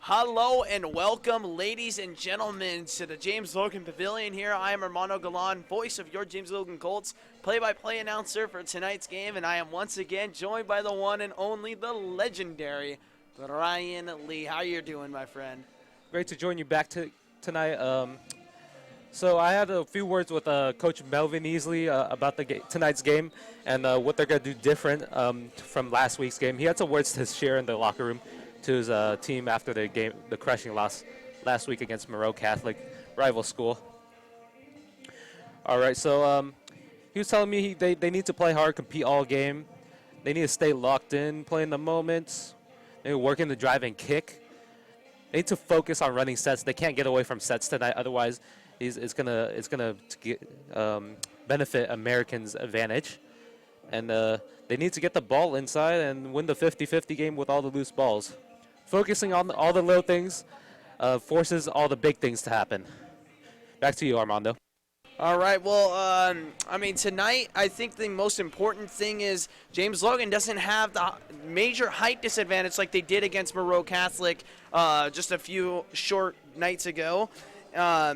Hello and welcome, ladies and gentlemen, to the James Logan Pavilion here. I am Armando Galan, voice of your James Logan Colts, play-by-play announcer for tonight's game, and I am once again joined by the one and only, the legendary Ryan Lee. How you doing, my friend? Great to join you back tonight. So I had a few words with Coach Melvin Easley about tonight's game and what they're going to do different from last week's game. He had some words to share in the locker room to his team after the crushing loss last week against Monroe Catholic, rival school. All right, so he was telling me they need to play hard, compete all game. They need to stay locked in, play in the moments. They work in the drive and kick. They need to focus on running sets. They can't get away from sets tonight, otherwise it's gonna benefit Americans' advantage. And they need to get the ball inside and win the 50-50 game with all the loose balls. Focusing on all the little things forces all the big things to happen. Back to you, Armando. All right, well, I mean, tonight I think the most important thing is James Logan doesn't have the major height disadvantage like they did against Monroe Catholic just a few short nights ago. I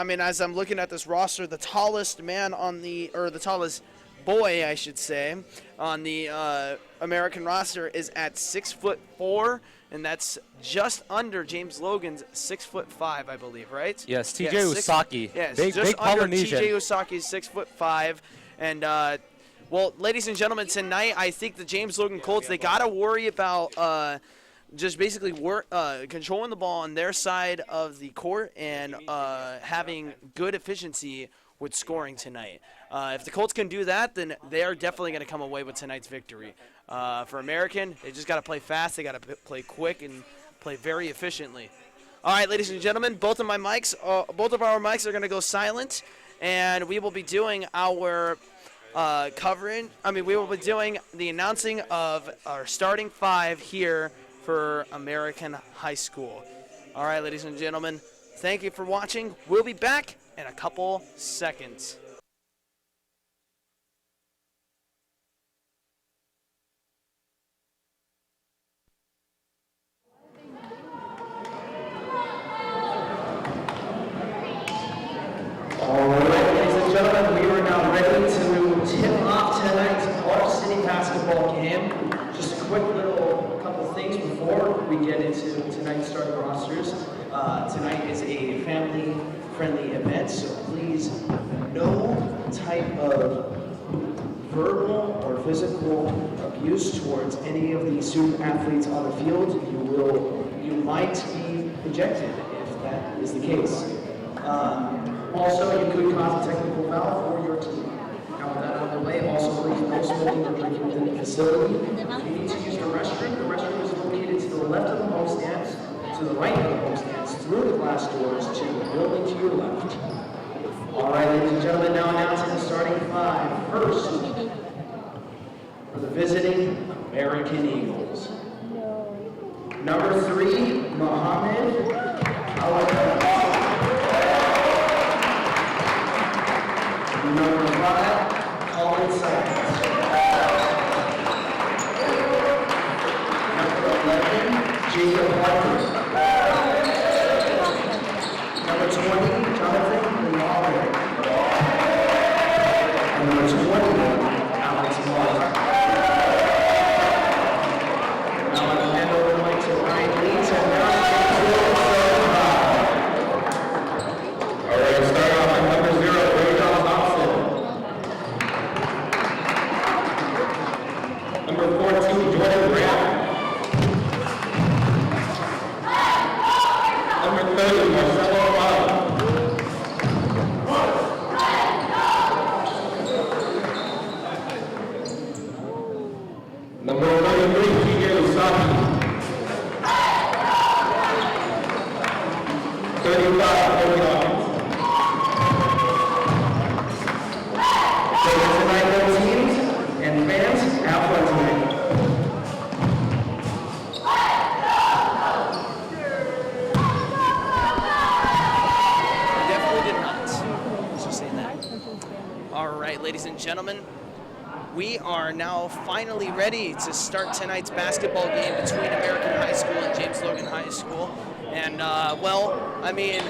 mean, as I'm looking at this roster, the tallest man the tallest boy, I should say, on the American roster is at 6'4", and that's just under James Logan's 6'5", I believe, right? Yes, TJ Usaki. Yes, big just under Polynesian. TJ Usaki's 6'5", and well, ladies and gentlemen, tonight I think the James Logan Colts, they gotta worry about just basically controlling the ball on their side of the court and having good efficiency with scoring tonight. If the Colts can do that, then they are definitely going to come away with tonight's victory. For American, they just got to play fast, they got to play quick, and play very efficiently. All right, ladies and gentlemen, both of our mics are going to go silent, and we will be doing our covering. We will be doing the announcing of our starting five here for American High School. All right, ladies and gentlemen, thank you for watching. We'll be back in a couple seconds. All right, ladies and gentlemen, we are now ready to tip off tonight's Varsity Basketball game. Just a quick little couple things before we get into tonight's starting rosters. Tonight is a family-friendly event, so please, no type of verbal or physical abuse towards any of the student athletes on the field. You might be ejected if that is the case. Also, you could cause a technical foul for your team. Now, with that out of the way, also please no smoking or drinking within the facility. If you need to use the restroom is located to the left of the home stands, to the right of the home stands, through the glass doors to the building to your left. All right, ladies and gentlemen, now announcing the starting five. First, for the visiting American Eagles. Number 3, Mohammed Al-Awad. Number 5, Colin Sykes. Number 11, Jacob Harper. Number 20, Jonathan Lawler. Number 21, Alex Martin. Now I'm going to hand over the mic to Ryan Lee to announce the All right, start off at number 0, Ray Thompson. Number 14, Jordan Graham. Number 30, Marcelo Amado. Number 33, TJ Usaki. 35, Cody Hawkins. So tonight, both teams and fans have fun tonight. Definitely did not. Just saying that. All right, ladies and gentlemen, we are now finally ready to start tonight's basketball game between American High School and James Logan High School. School. And, well, I mean,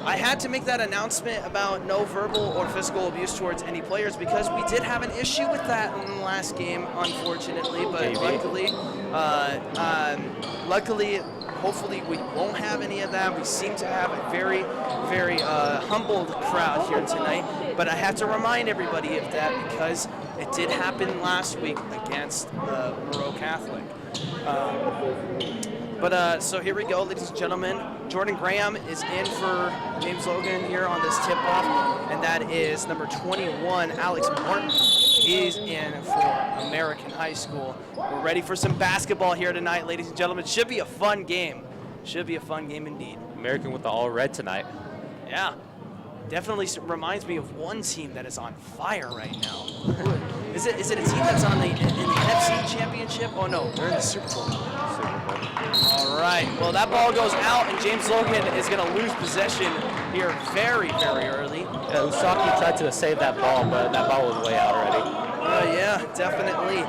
I had to make that announcement about no verbal or physical abuse towards any players because we did have an issue with that in the last game, unfortunately. But luckily, hopefully we won't have any of that. We seem to have a very, very humbled crowd here tonight. But I have to remind everybody of that because it did happen last week against Monroe Catholic. So here we go, ladies and gentlemen. Jordan Graham is in for James Logan here on this tip-off, and that is number 21, Alex Martin. He's in for American High School. We're ready for some basketball here tonight, ladies and gentlemen. Should be a fun game. Should be a fun game indeed. American with the all-red tonight. Yeah. Definitely reminds me of one team that is on fire right now. Is it a team that's in the NFC Championship? Oh no, they're in the Super Bowl. All right, well that ball goes out and James Logan is going to lose possession here very, very early. Yeah, Usaki tried to save that ball, but that ball was way out already. Yeah, definitely.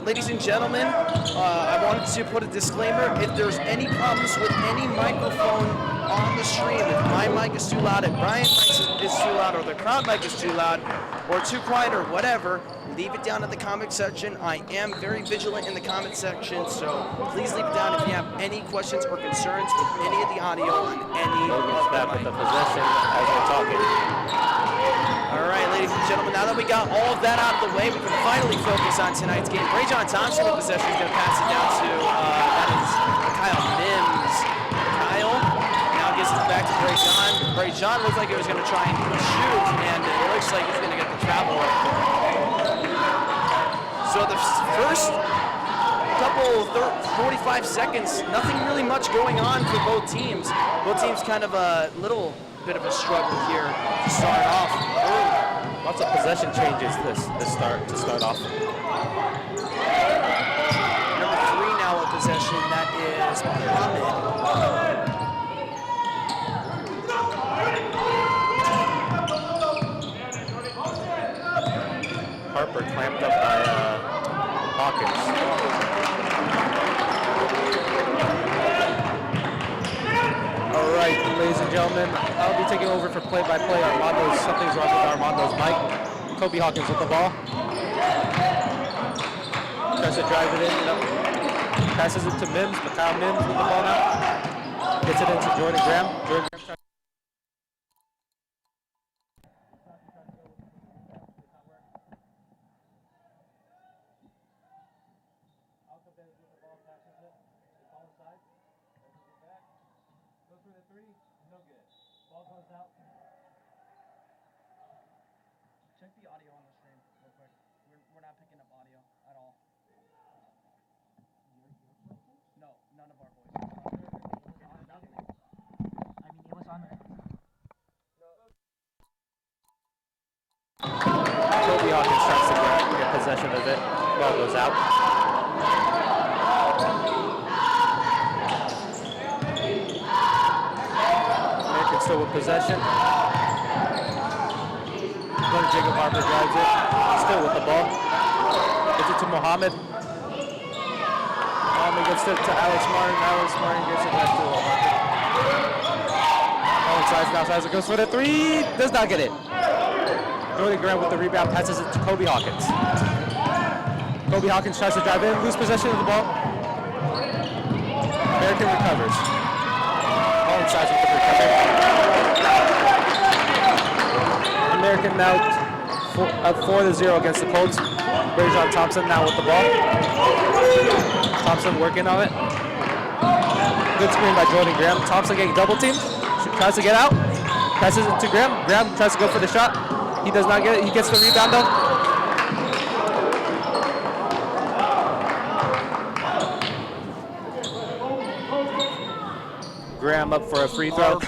Ladies and gentlemen, I wanted to put a disclaimer. If there's any problems with any microphone on the stream, if my mic is too loud, if Brian's mic is too loud, or the crowd mic is too loud, or too quiet, or whatever, leave it down in the comment section. I am very vigilant in the comment section, so please leave it down if you have any questions or concerns with any of the audio on any Logan's of back the with the mic. possession as we're talking. All right, ladies and gentlemen, now that we got all of that out of the way, we can finally focus on tonight's game. John Thompson with possession is going to pass it down to, that is Kyle Mims. Kyle now gives it back to John looks like he was going to try and shoot, and it looks like he's going to get the travel right there. So the first couple 45 seconds, nothing really much going on for both teams. Both teams kind of a little bit of a struggle here to start off. Lots of possession changes to start off. Number 3 now with possession, that is Mohammed. Harper clamped up by Hawkins. All right, ladies and gentlemen, I'll be taking over for play-by-play. Something's wrong with Armando's mic. Kobe Hawkins with the ball. Tries to drive it in. Nope. Passes it to Mims. Kyle Mims with the ball now. Gets it into Jordan Graham. Check the audio on the stream real quick. We're not picking up audio at all. No, none of our voices. I mean, it was on there. Kobe Hawkins tries to get possession of it. Ball goes out. American still with possession. Jacob Harper drives it. Still with the ball. Gets it to Mohammed. Mohammed gets it to Alex Martin. Alex Martin gets it back to Harper. Ball inside, outside. It goes for the 3. Does not get it. Jordan Graham with the rebound, passes it to Kobe Hawkins. Kobe Hawkins tries to drive in, lose possession of the ball. American recovers. Ball inside with the recovery. American now up 4-0 against the Colts. John Thompson now with the ball. Thompson working on it. Good screen by Jordan Graham. Thompson getting double teamed. Tries to get out. Passes it to Graham. Graham tries to go for the shot. He does not get it. He gets the rebound though. Graham up for a free throw.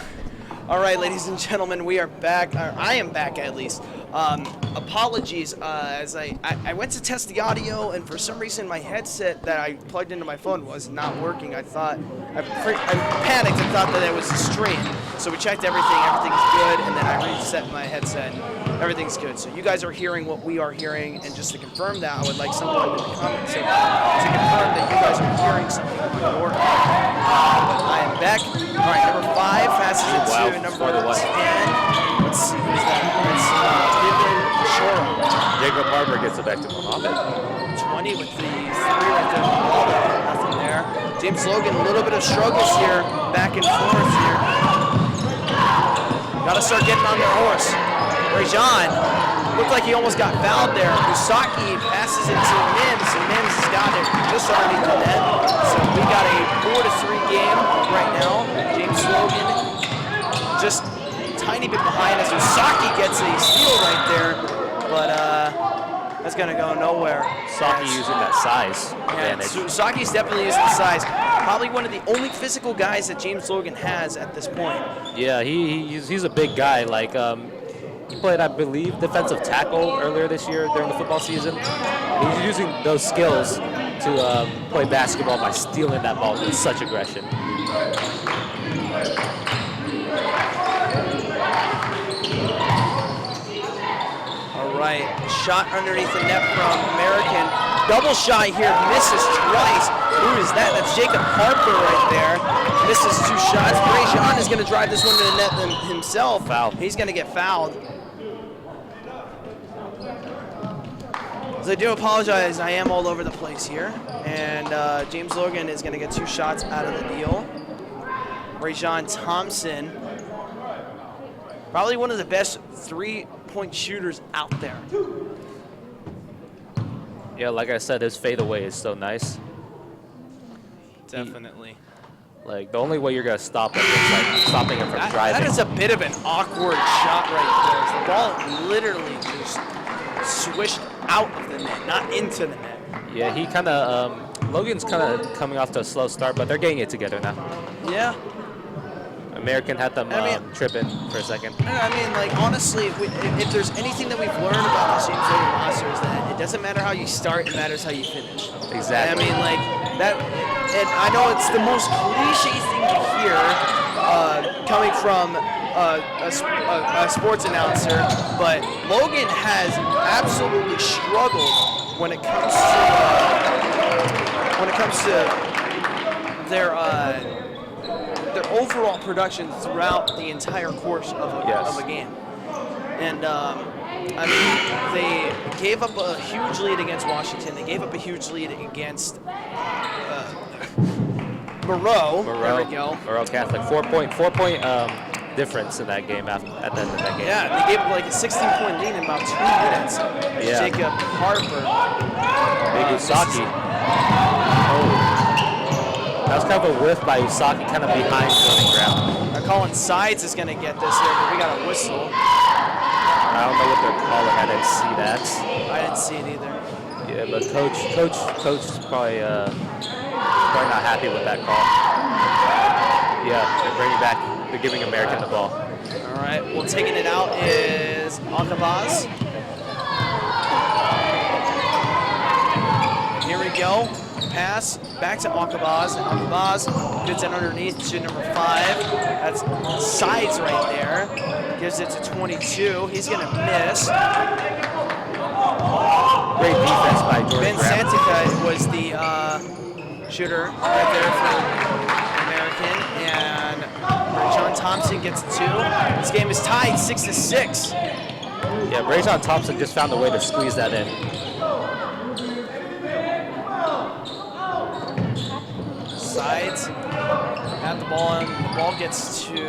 All right, ladies and gentlemen, we are back. Or I am back, at least. Apologies, as I went to test the audio, and for some reason my headset that I plugged into my phone was not working. I panicked and thought that it was a stream. So we checked everything's good, and then I reset my headset. Everything's good. So you guys are hearing what we are hearing, and just to confirm that, I would like someone in the comments to confirm that you guys are hearing something on your end. Harper gets the vector off it. 20 with the 3 right there. Nothing there. James Logan, a little bit of struggles here, back and forth here. Got to start getting on their horse. Rajon looked like he almost got fouled there. Usaki passes it to Mims, and Mims has got it just underneath the net. So we got a 4-3 game right now. James Logan just a tiny bit behind as Usaki gets a steal right there, but that's gonna go nowhere. Usaki using that size advantage. So Usaki's definitely using the size. Probably one of the only physical guys that James Logan has at this point. Yeah, he's a big guy. Like he played, I believe, defensive tackle earlier this year during the football season. He's using those skills to play basketball by stealing that ball with such aggression. All right, shot underneath the net from American. Double shot here, misses twice. Who is that? That's Jacob Harper right there. Misses 2 shots. Rajon is going to drive this one to the net himself. Foul. He's going to get fouled. So I do apologize. I am all over the place here. And James Logan is going to get 2 shots out of the deal. Rajon Thompson, probably one of the best 3-point shooters out there. Yeah, like I said, his fadeaway is so nice. Definitely. Like, the only way you're going to stop him is like stopping him from driving. That is a bit of an awkward shot right there. The ball literally just swished out of the net, not into the net. Yeah, he kind of, Logan's kind of coming off to a slow start, but they're getting it together now. Yeah. American had them tripping for a second. I mean, like, honestly, if there's anything that we've learned about this James Logan roster is that it doesn't matter how you start, it matters how you finish. Exactly. I mean, like, that, and I know it's the most cliche thing to hear coming from a sports announcer, but Logan has absolutely struggled when it comes to their overall production throughout the entire course of a game. And I mean, they gave up a huge lead against Washington. They gave up a huge lead against Moreau. There we go. Moreau Catholic. 4-point difference in that game at the end of that game. Yeah, they gave up like a 16-point lead in about 2 minutes. Yeah. Jacob Harper. Big Usaki. Oh. That was kind of a whiff by Usaki, kind of behind the ground. Colin Sides is going to get this here, but we got a whistle. I don't know what they're calling. I didn't see that. I didn't see it either. Yeah, but coach is probably not happy with that call. Yeah, they're bringing back. They're giving American the ball. All right. Well, taking it out is Akabaz. Here we go. Pass back to Akabaz, and Akabaz gets it underneath to number 5. That's Sides right there. Gives it to 22. He's going to miss. Great defense by Jordan Ben Graham. Santica was the shooter right there for American, and Rajon Thompson gets 2. This game is tied 6-6. Yeah, Rajon Thompson just found a way to squeeze that in. Sides at the ball, and the ball gets to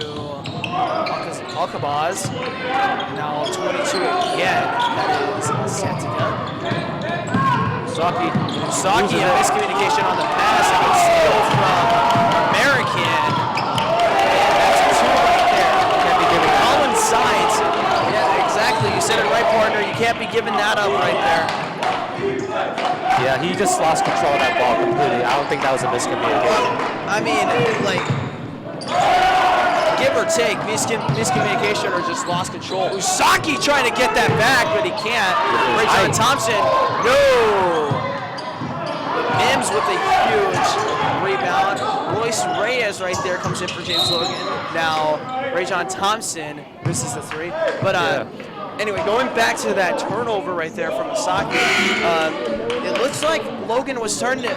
Alcabaz. Now 22 again. That is Santica. Usaki, a miscommunication on the pass, and a steal from American. And that's a 2 right there. Can't be giving Colin Sides. Yeah, exactly. You said it right, partner. You can't be giving that up right there. Yeah, he just lost control of that ball completely. I don't think that was a miscommunication. I mean, like, give or take, miscommunication or just lost control. Usaki trying to get that back, but he can't. Rajon Thompson, no! Mims with a huge rebound. Royce Reyes right there comes in for James Logan. Now, Rajon Thompson misses the 3. But anyway, going back to that turnover right there from Usaki, it looks like Logan was starting to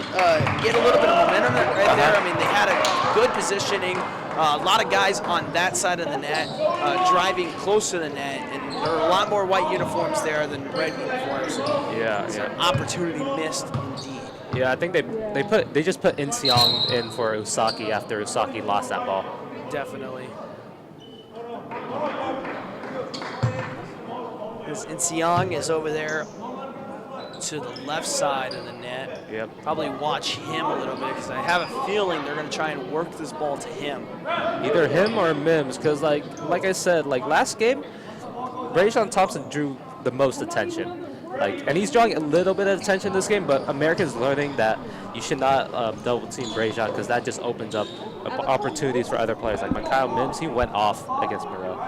get a little bit of momentum right there. I mean, they had a good positioning. A lot of guys on that side of the net driving close to the net, and there are a lot more white uniforms there than red uniforms. Yeah, So yeah. opportunity missed indeed. Yeah, I think they just put In Seong in for Usaki after Usaki lost that ball. Definitely. Because In Seong is over there to the left side of the net. Yep. Probably watch him a little bit because I have a feeling they're going to try and work this ball to him. Either him or Mims, because like I said, like last game, Rajon Thompson drew the most attention. And he's drawing a little bit of attention this game, but America's learning that you should not double team Rajon because that just opens up opportunities for other players. Like Mikhail Mims, he went off against Moreau.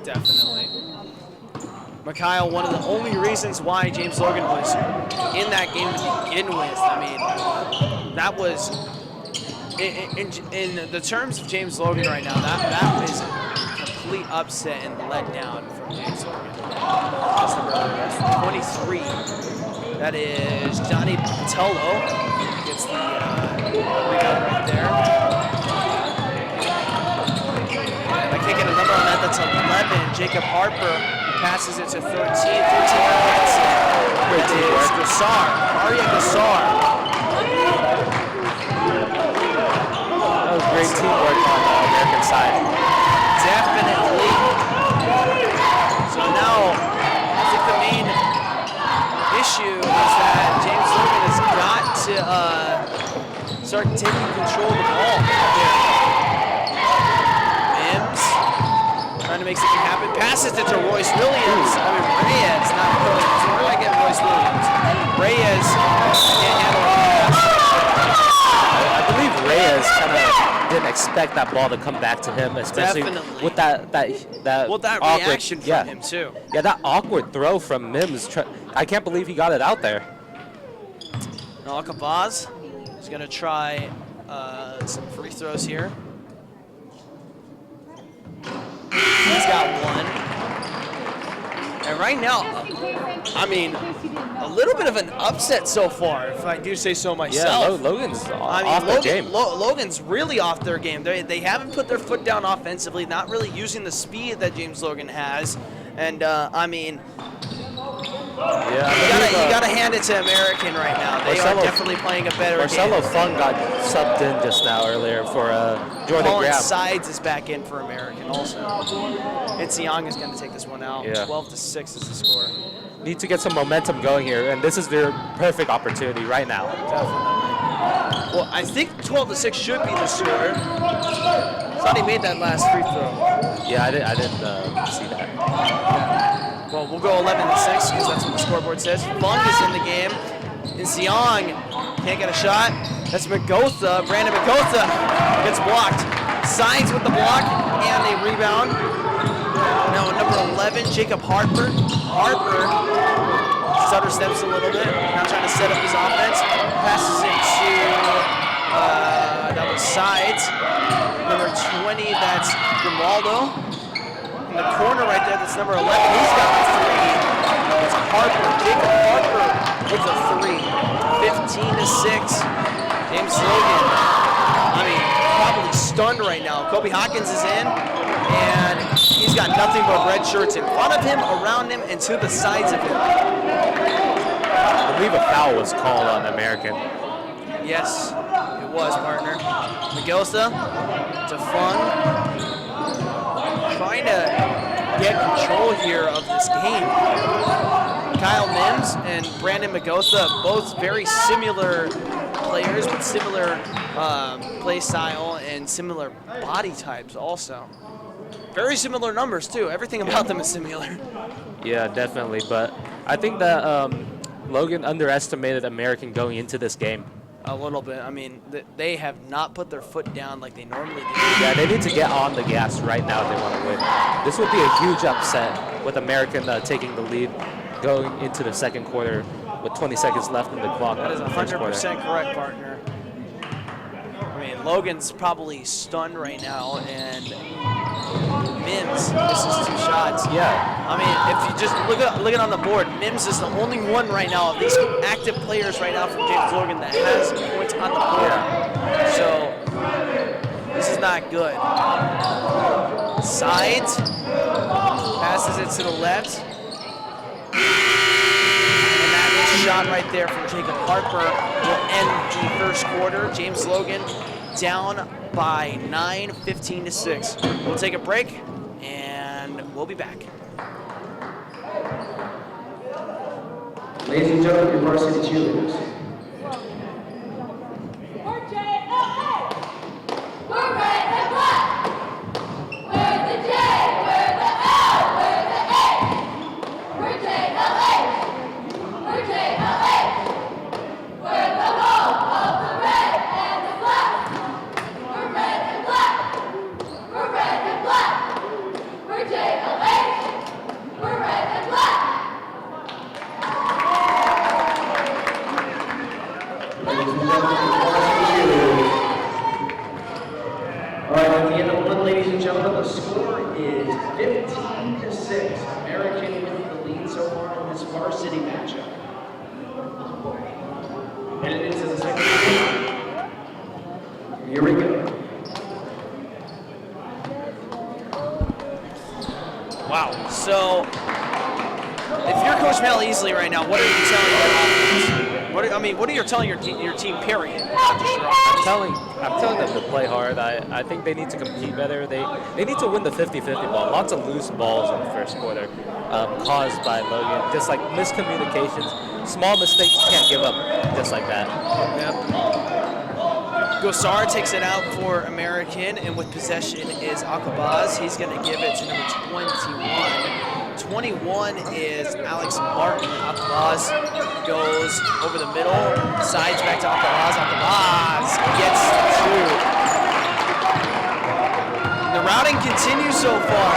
Definitely. Mikhail, one of the only reasons why James Logan was in that game to begin with. I mean, that was, in the terms of James Logan right now, that was a complete upset and letdown from James Logan. That's number 23. That is Johnny Patello. Gets the rebound right there. And I can't get a number on that. That's 11. Jacob Harper passes it to 13. 13 gets it. That is Gassar. Arya Gassar. That was great teamwork on the American side. Definitely. So now, I think the main issue is that James Logan has got to start taking control of the ball out there. Mims trying to make something happen. Passes it to Royce Williams. I mean, Reyes, not Williams. So where do I get Royce Williams? Reyes can't handle the pass. I believe Reyes kind of didn't expect that ball to come back to him, especially Definitely. with that awkward reaction from him too. Yeah, that awkward throw from Mims. I can't believe he got it out there. Alcabaz is going to try some free throws here. He's got one. And right now, I mean, a little bit of an upset so far, if I do say so myself. Yeah, Logan's I mean, off their game. Logan's really off their game. They haven't put their foot down offensively, not really using the speed that James Logan has. And, I mean, yeah, you gotta hand it to American right now. They are definitely playing a better Marcelo game. Fung got subbed in just now earlier for Jordan Colin Graham. Sides is back in for American also. And Siong is going to take this one out. Yeah. 12-6 is the score. Need to get some momentum going here, and this is their perfect opportunity right now. Definitely. Well, I think 12-6 should be the score. I thought he made that last free throw. Yeah, I didn't see that. Well, we'll go 11-6 because that's what the scoreboard says. Fung is in the game. And Siong can't get a shot. That's Magotha. Brandon Magotha gets blocked. Signs with the block and a rebound. Now number 11, Jacob Harper. Harper stutter steps a little bit. Now trying to set up his offense. Passes it to that was Sides. Number 20, that's Grimaldo. In the corner right there, that's number 11. He's got the three. It's Harper. Jacob Harper with the three. 15-6. James Logan, I mean, probably stunned right now. Kobe Hawkins is in, and he's got nothing but red shirts in front of him, around him, and to the sides of him. I believe a foul was called on American. Yes, it was, partner. Miguelsa to Fung. Trying to get control here of this game. Kyle Mims and Brandon Magotha, both very similar players with similar play style and similar body types also. Very similar numbers too. Everything about them is similar. Yeah, definitely. But I think that Logan underestimated American going into this game. A little bit. I mean, they have not put their foot down like they normally do. Yeah, they need to get on the gas right now if they want to win. This would be a huge upset with American taking the lead going into the second quarter with 20 seconds left in the clock. That is 100% correct, partner. I mean, Logan's probably stunned right now, and Mims misses 2 shots. Yeah. I mean, if you just look at on the board, Mims is the only one right now of these active players right now from James Logan that has points on the board. Yeah. So this is not good. Sides. Passes it to the left. And that shot right there from Jacob Harper will end the first quarter. James Logan down by 9, 15-6. We'll take a break, and we'll be back. Ladies and gentlemen, your varsity cheerleaders. All right, at the end of one, ladies and gentlemen, the score is 15-6. American with the lead so far in this varsity matchup. Headed into the second half. Here we go. Wow. So, if you're Coach Mel Easley right now, what are you telling your offense? What are you telling your team? Period. Not just your offense. I'm telling them to play hard. I think they need to compete better. They need to win the 50-50 ball. Lots of loose balls in the first quarter caused by Logan. Just like miscommunications, small mistakes you can't give up just like that. Yep. Gosar takes it out for American, and with possession is Akabaz. He's going to give it to number 21. 21 is Alex Martin. Akabaz goes over the middle, sides back to Akabaz. Akabaz gets two. The routing continues so far.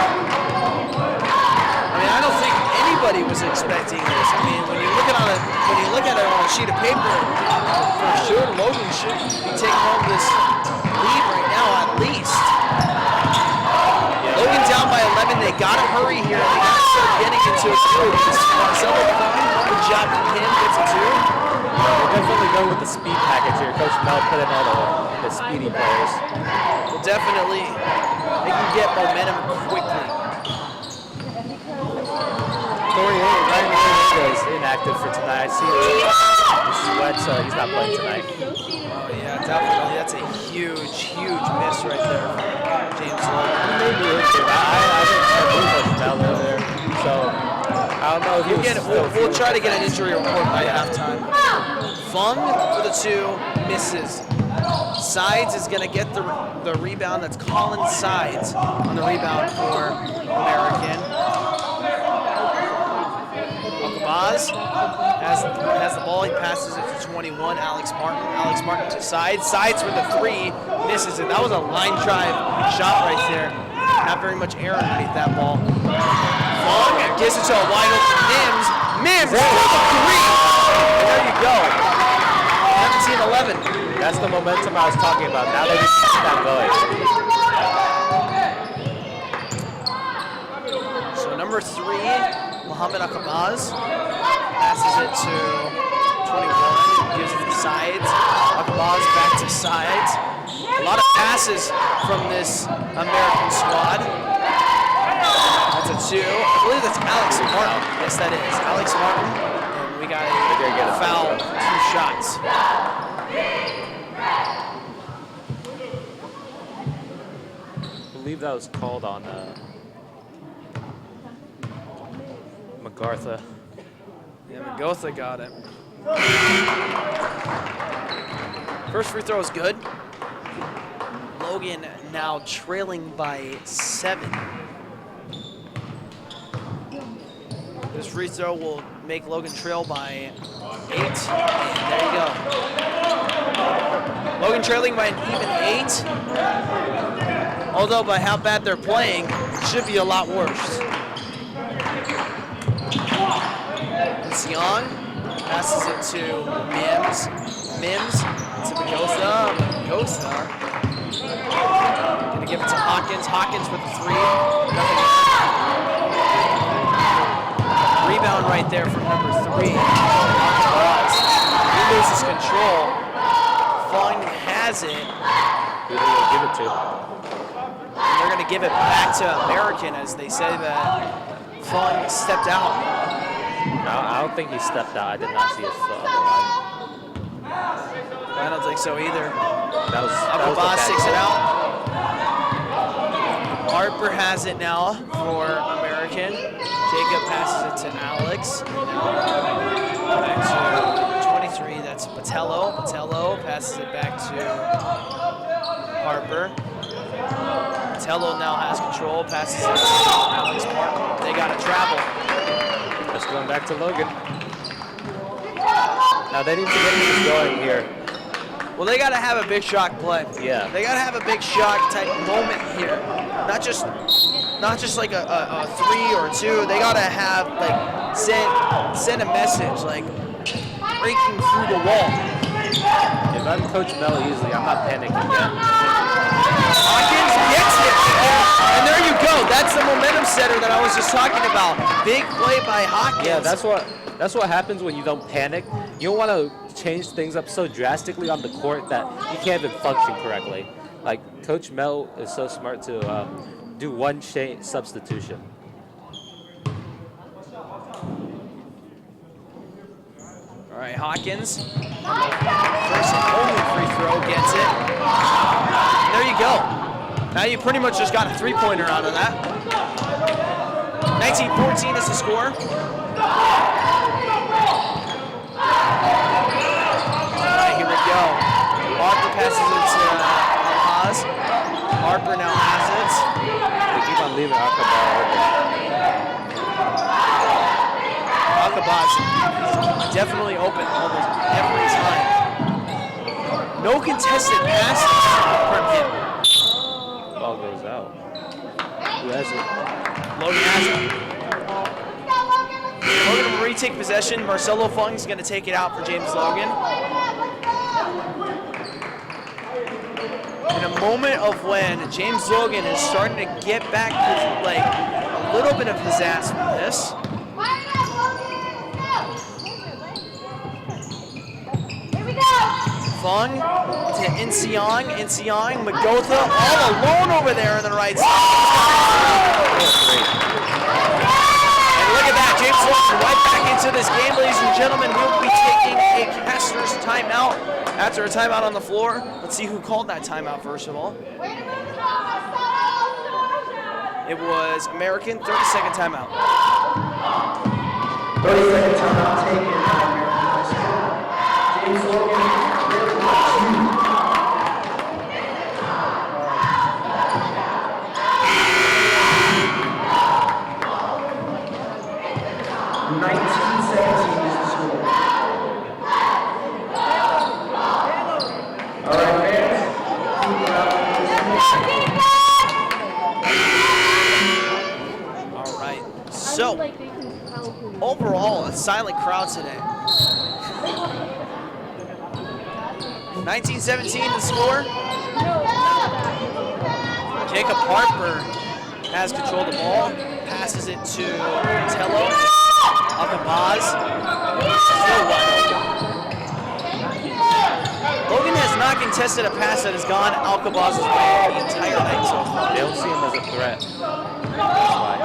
I mean, I don't think anybody was expecting this. I mean, when you look at it on a sheet of paper, for sure Logan should be taking home this lead right now at least. Logan down by 11. They gotta hurry here. They gotta start getting into a groove. Marcelo Klein, good job from him, gets a two. They definitely go with the speed package here. Coach Mel put in all the speedy players. Well, definitely, they can get momentum quickly. Ryan is inactive for tonight. I see him sweat, so he's not playing tonight. Oh yeah, definitely. That's a huge, huge miss right there from James Logan. Maybe injured. I didn't have Coach Mel in there, so I don't know if he We'll try to get an injury report by halftime. Fung for the two, misses. Sides is going to get the rebound. That's Colin Sides on the rebound for American. Akabaz has the ball. He passes it to 21, Alex Martin. Alex Martin to Sides. Sides for the three, misses it. That was a line drive shot right there. Not very much air underneath that ball. Fung gives it to a wide open Mims. Mims for the three. And there you go. 17-11. That's the momentum I was talking about. Now they just keep that going. So number 3, Muhammad Akabaz passes it to 21, gives it to Sides. Akabaz back to Sides. A lot of passes from this American squad. That's a 2. I believe that's Alex Martin. Yes, that is Alex Martin. And we got a foul for 2 shots. I believe that was called on MacArthur. Yeah, Magotha got it. First free throw is good. Logan now trailing by 7. This free throw will make Logan trail by 8. And there you go. Logan trailing by an even 8. Although by how bad they're playing, it should be a lot worse. It's Young, passes it to Mims. Mims to Magotha. Magotha. Gonna give it to Hawkins. Hawkins with the 3. Nothing. Rebound right there from number 3. He loses control. Fung has it. Who they gonna give it to? They're going to give it back to American as they say that Fung stepped out. No, I don't think he stepped out. I did not see his foot on the line. I don't think so either. That was Uncle a Boss bad takes it call. out. Harper has it now for American. Jacob passes it to Alex. Back to 23, that's Patello. Patello passes it back to Harper. Patello now has control, passes it to Alex Martin. They got to travel. Just going back to Logan. Now they need to get things going here. Well, they got to have a big shock play. Yeah. They got to have a big shock type moment here. Not just like a 3 or 2. They got to have like send a message like breaking through the wall. If I'm Coach Mel Easley, I'm not panicking yet. Hawkins gets it. And there you go. That's the momentum setter that I was just talking about. Big play by Hawkins. Yeah, that's what happens when you don't panic. You don't want to change things up so drastically on the court that you can't even function correctly. Like Coach Mel is so smart to do one substitution. All right, Hawkins. First and only free throw gets it. There you go. Now you pretty much just got a 3-pointer out of that. 19-14 is the score. All right, here we go. Harper passes it to Alhaz. Harper now has it. They keep on leaving Akabal open. Akabaz definitely open almost every time. No contested passes from him. Ball goes out. Who has it? Logan has it. Logan will retake possession. Marcelo Fung's going to take it out for James Logan. In a moment of when James Logan is starting to get back like a little bit of pizzazz from this. Fung to Inseong, Magotha all alone over there on the right side. And look at that, James Logan right back into this game, ladies and gentlemen. We'll be taking a caster's timeout after a timeout on the floor. Let's see who called that timeout first of all. It was American, 30-second timeout. 30-second timeout taken by American High School. James Logan. 19-17 is the score. All right, fans. Keep it up. All right. So, overall, a silent crowd today. 19-17 the score. Jacob Harper has control of the ball, passes it to Tello. Akabaz. Still wide open. Logan has not contested a pass that has gone Alcabaz's way the entire night so far. They don't see him as a threat. That's why.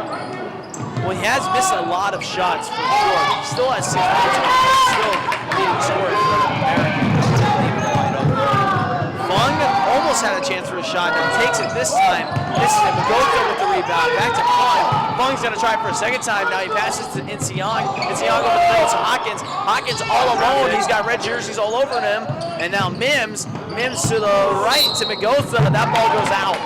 Well, he has missed a lot of shots for sure. He still has 6 points. Still leading scorer for American. Fung almost had a chance for a shot. Now takes it this time. This is Magotha with the rebound. Back to Fung. Fung's going to try for a second time. Now he passes to Inseong. Inseong over the to Hawkins. Hawkins all alone. He's got red jerseys all over him. And now Mims to the right to Magotha. That ball goes out.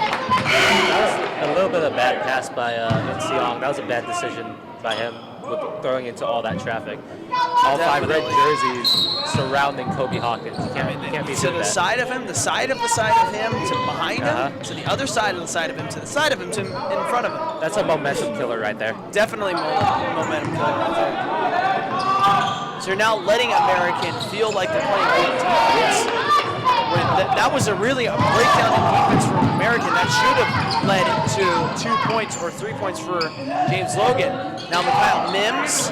That was a little bit of a bad pass by Inseong. That was a bad decision by him with throwing into all that traffic. All 5 red jerseys surrounding Kobe Hawkins. You can't be to too the bad. side of him, the side of the side of him, to behind him, to the other side of the side of him, to the side of him, to in front of him. That's a momentum killer right there. Definitely momentum killer right there. So you're now letting American feel like they're playing good defense. That was a breakdown in defense from American. That should have led to 2 points or 3 points for James Logan. Now Mikhail Mims.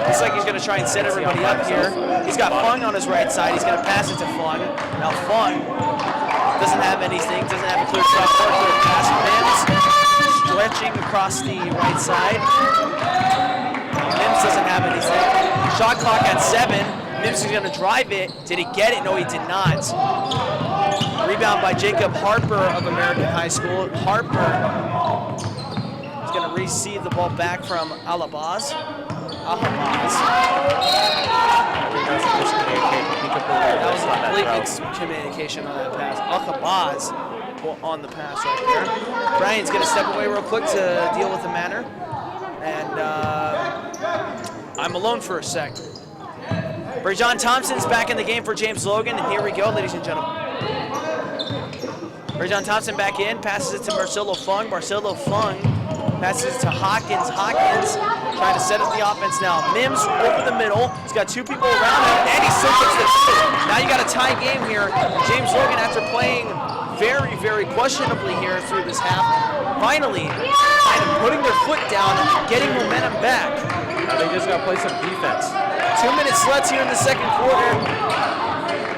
Looks like he's going to try and set everybody up here. He's got Fung on his right side. He's going to pass it to Fung. Now Fung doesn't have anything, doesn't have a clear shot or clear pass. Mims stretching across the right side. Mims doesn't have anything. Shot clock at 7. Mims is going to drive it. Did he get it? No, he did not. Rebound by Jacob Harper of American High School. Harper is going to receive the ball back from Ahabaz. That was a complete miscommunication on that pass. Ahabaz on the pass right there. Brian's going to step away real quick to deal with the matter. And I'm alone for a sec. Brajon Thompson's back in the game for James Logan, and here we go, ladies and gentlemen. Brajon Thompson back in, passes it to Marcelo Fung. Marcelo Fung passes it to Hawkins. Hawkins trying to set up the offense now. Mims over the middle. He's got 2 people around him, and he still gets the two. Now you got a tie game here. James Logan, after playing very, very questionably here through this half, finally kind of putting their foot down and getting momentum back. They just got to play some defense. 2 minutes left here in the second quarter.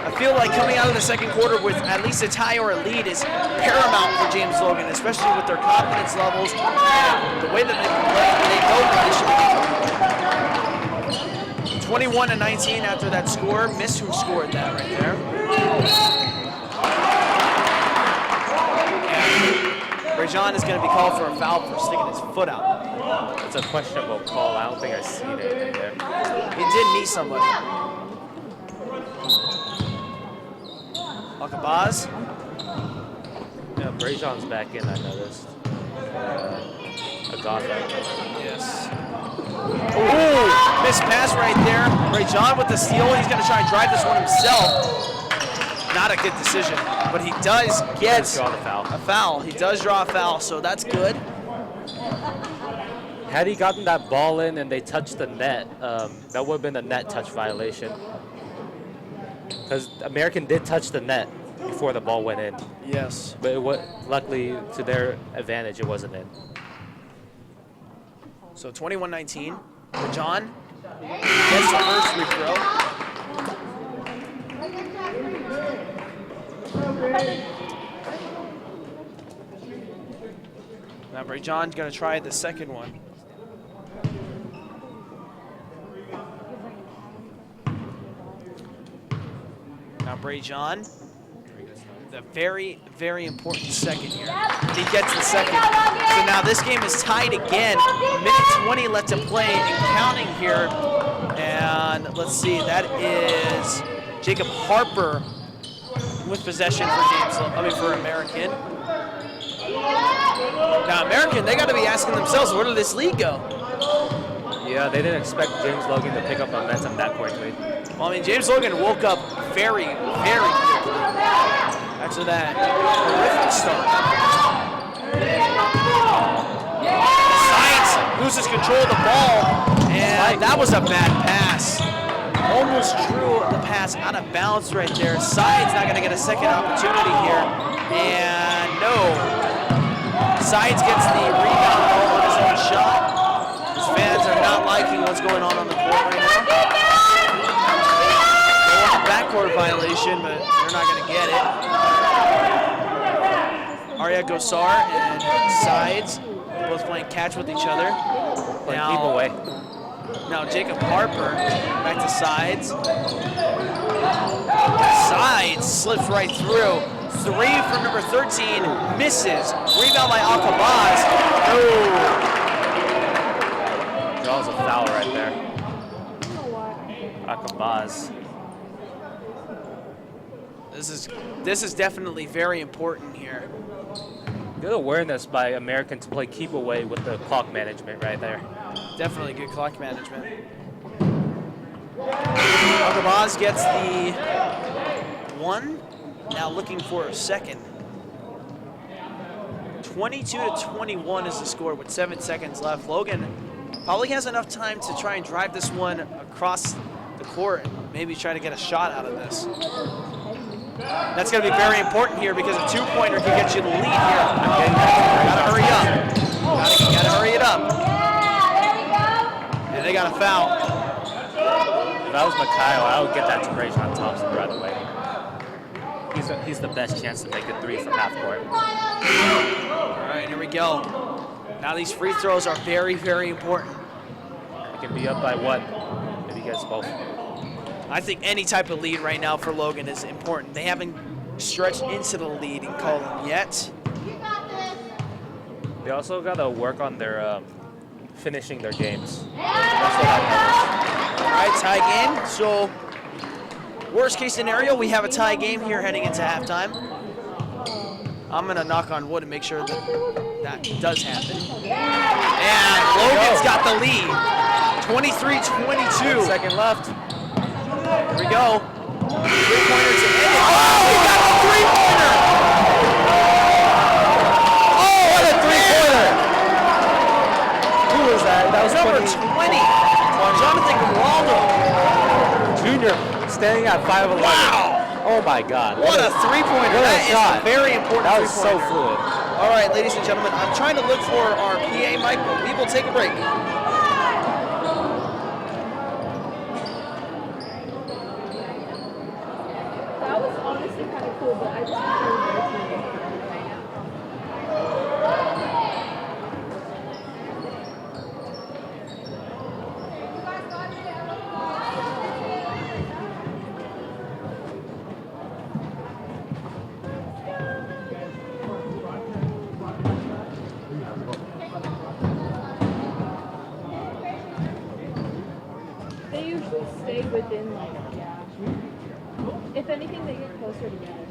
I feel like coming out of the second quarter with at least a tie or a lead is paramount for James Logan, especially with their confidence levels and the way that they play. They know that they should be 21-19 after that score. Miss who scored that right there. Brajon is going to be called for a foul for sticking his foot out. It's a questionable call. I don't think I seen anything there. He did knee somebody. Ahabaz. Yeah, Brajon's back in, I noticed. Agatha. Yes. Ooh, missed pass right there. Brajon with the steal. He's going to try and drive this one himself. Not a good decision, but he does get a foul. He does draw a foul, so that's good. Had he gotten that ball in and they touched the net, that would have been a net touch violation. Because American did touch the net before the ball went in. Yes. But luckily, to their advantage, it wasn't in. So 21-19. Brajon gets the first free throw. Now Brajon's going to try the second one. Now Brajon, the very, very important second here. He gets the second. So now this game is tied again. Minute 20 left to play and counting here. And let's see, that is Jacob Harper with possession for American. Now American, they got to be asking themselves, where did this lead go? Yeah, they didn't expect James Logan to pick up momentum that quickly. Well, I mean, James Logan woke up very, very quickly after that horrific start. Science loses control of the ball, and that was a bad pass. Almost drew the pass out of bounds right there. Sides not going to get a second opportunity here. And no. Sides gets the rebound on his own shot. His fans are not liking what's going on the court right now. They want a backcourt violation, but they're not going to get it. Arya Gosar and Sides both playing catch with each other. Now, keep away. Now Jacob Harper back to Sides. Sides slips right through. 3 from number 13, misses. Rebound by Ahabaz. Oh. Draws a foul right there. Ahabaz. This is definitely very important here. Good awareness by American to play keep away with the clock management right there. Definitely good clock management. Ahabaz gets the 1. Now looking for a second. 22-21 is the score with 7 seconds left. Logan probably has enough time to try and drive this one across the court and maybe try to get a shot out of this. That's going to be very important here because a 2-pointer can get you the lead here. Gotta hurry up. Gotta hurry it up. And they got a foul. If I was Mikhail, I would get that to Brajon Thompson right away. He's he's the best chance to make a three from half court. All right, here we go. Now these free throws are very, very important. He can be up by one if he gets both. I think any type of lead right now for Logan is important. They haven't stretched into the leading column yet. They also got to work on their finishing their games. That's what I All right, tie game. So, worst case scenario, we have a tie game here heading into halftime. I'm going to knock on wood and make sure that does happen. And Logan's got the lead. 23-22. 1 second left. Here we go. Three-pointer to end it. Oh, he got the three-pointer! Oh, what a three-pointer! Who was that? That was Number 20. Jonathan Gualdo. Junior, standing at 5'11". Wow! Oh my God! What a three-pointer! What a That is shot. a very important That was so three-pointer. fluid. All right, ladies and gentlemen, I'm trying to look for our PA mic, but we will take a break. That was honestly kind of cool, but I just think there was more to it. They usually stay within like, yeah. If anything, they get closer together.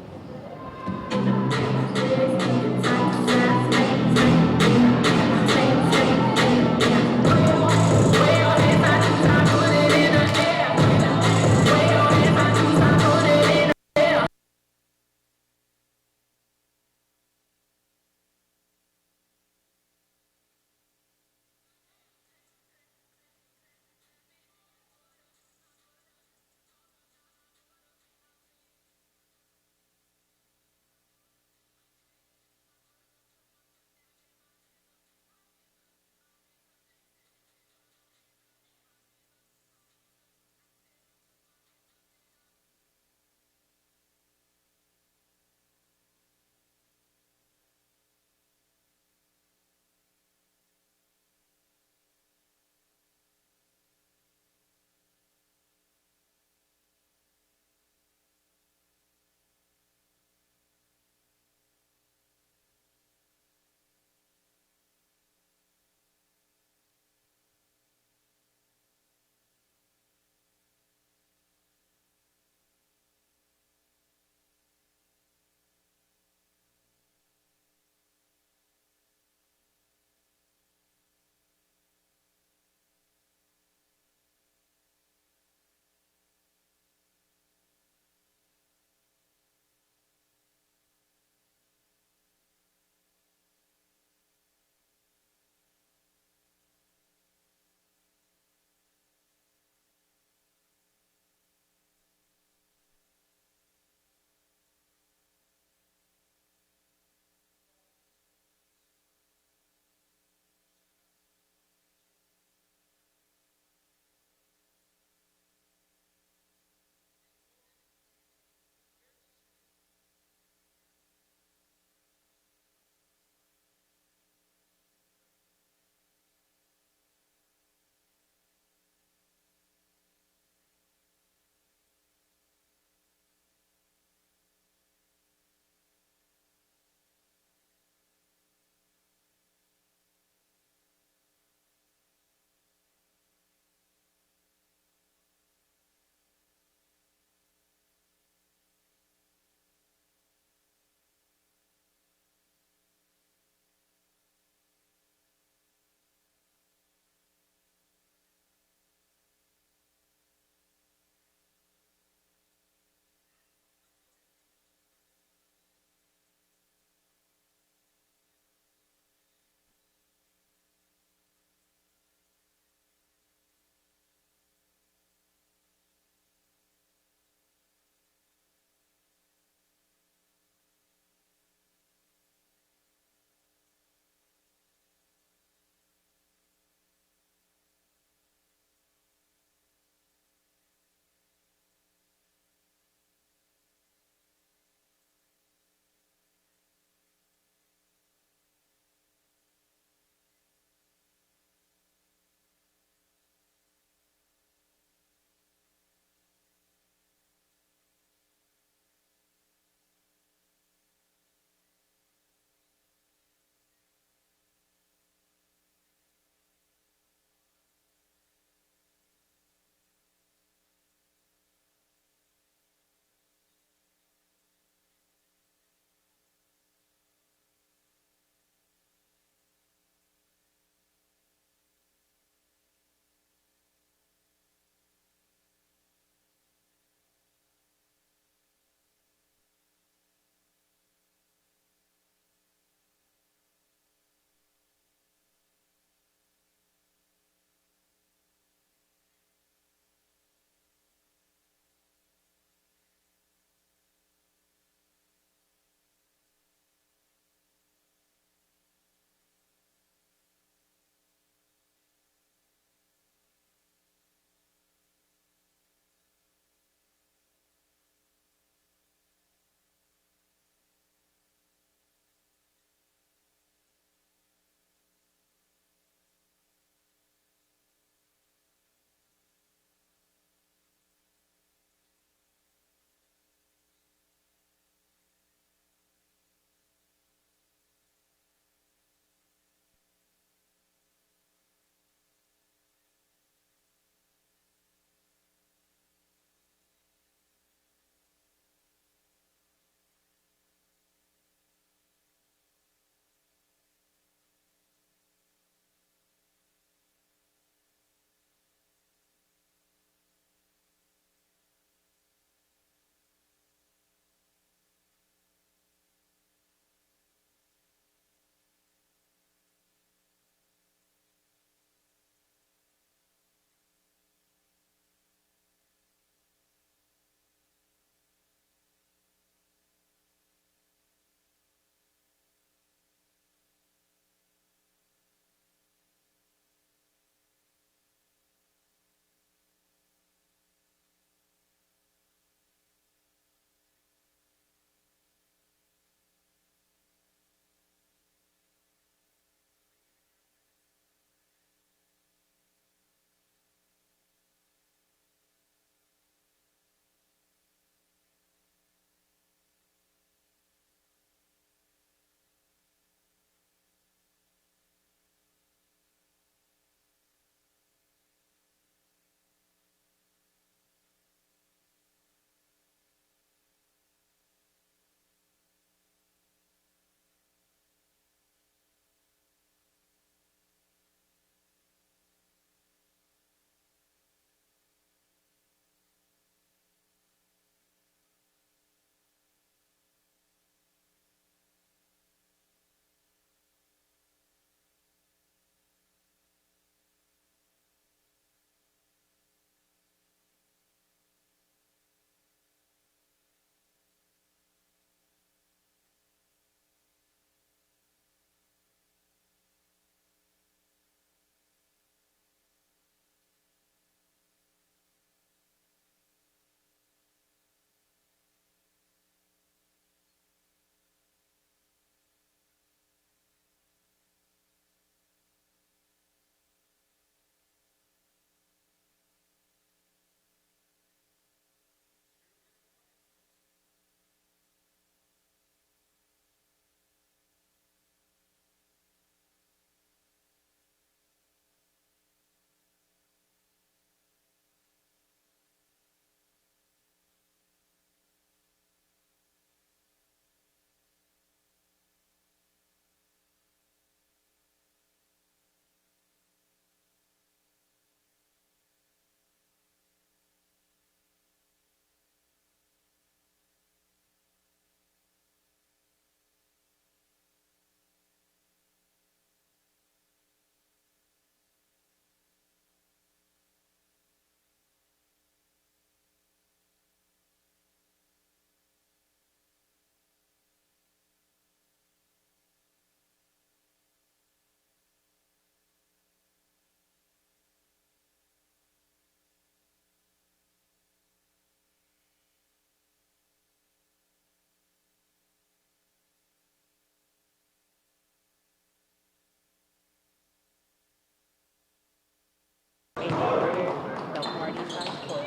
in the party size for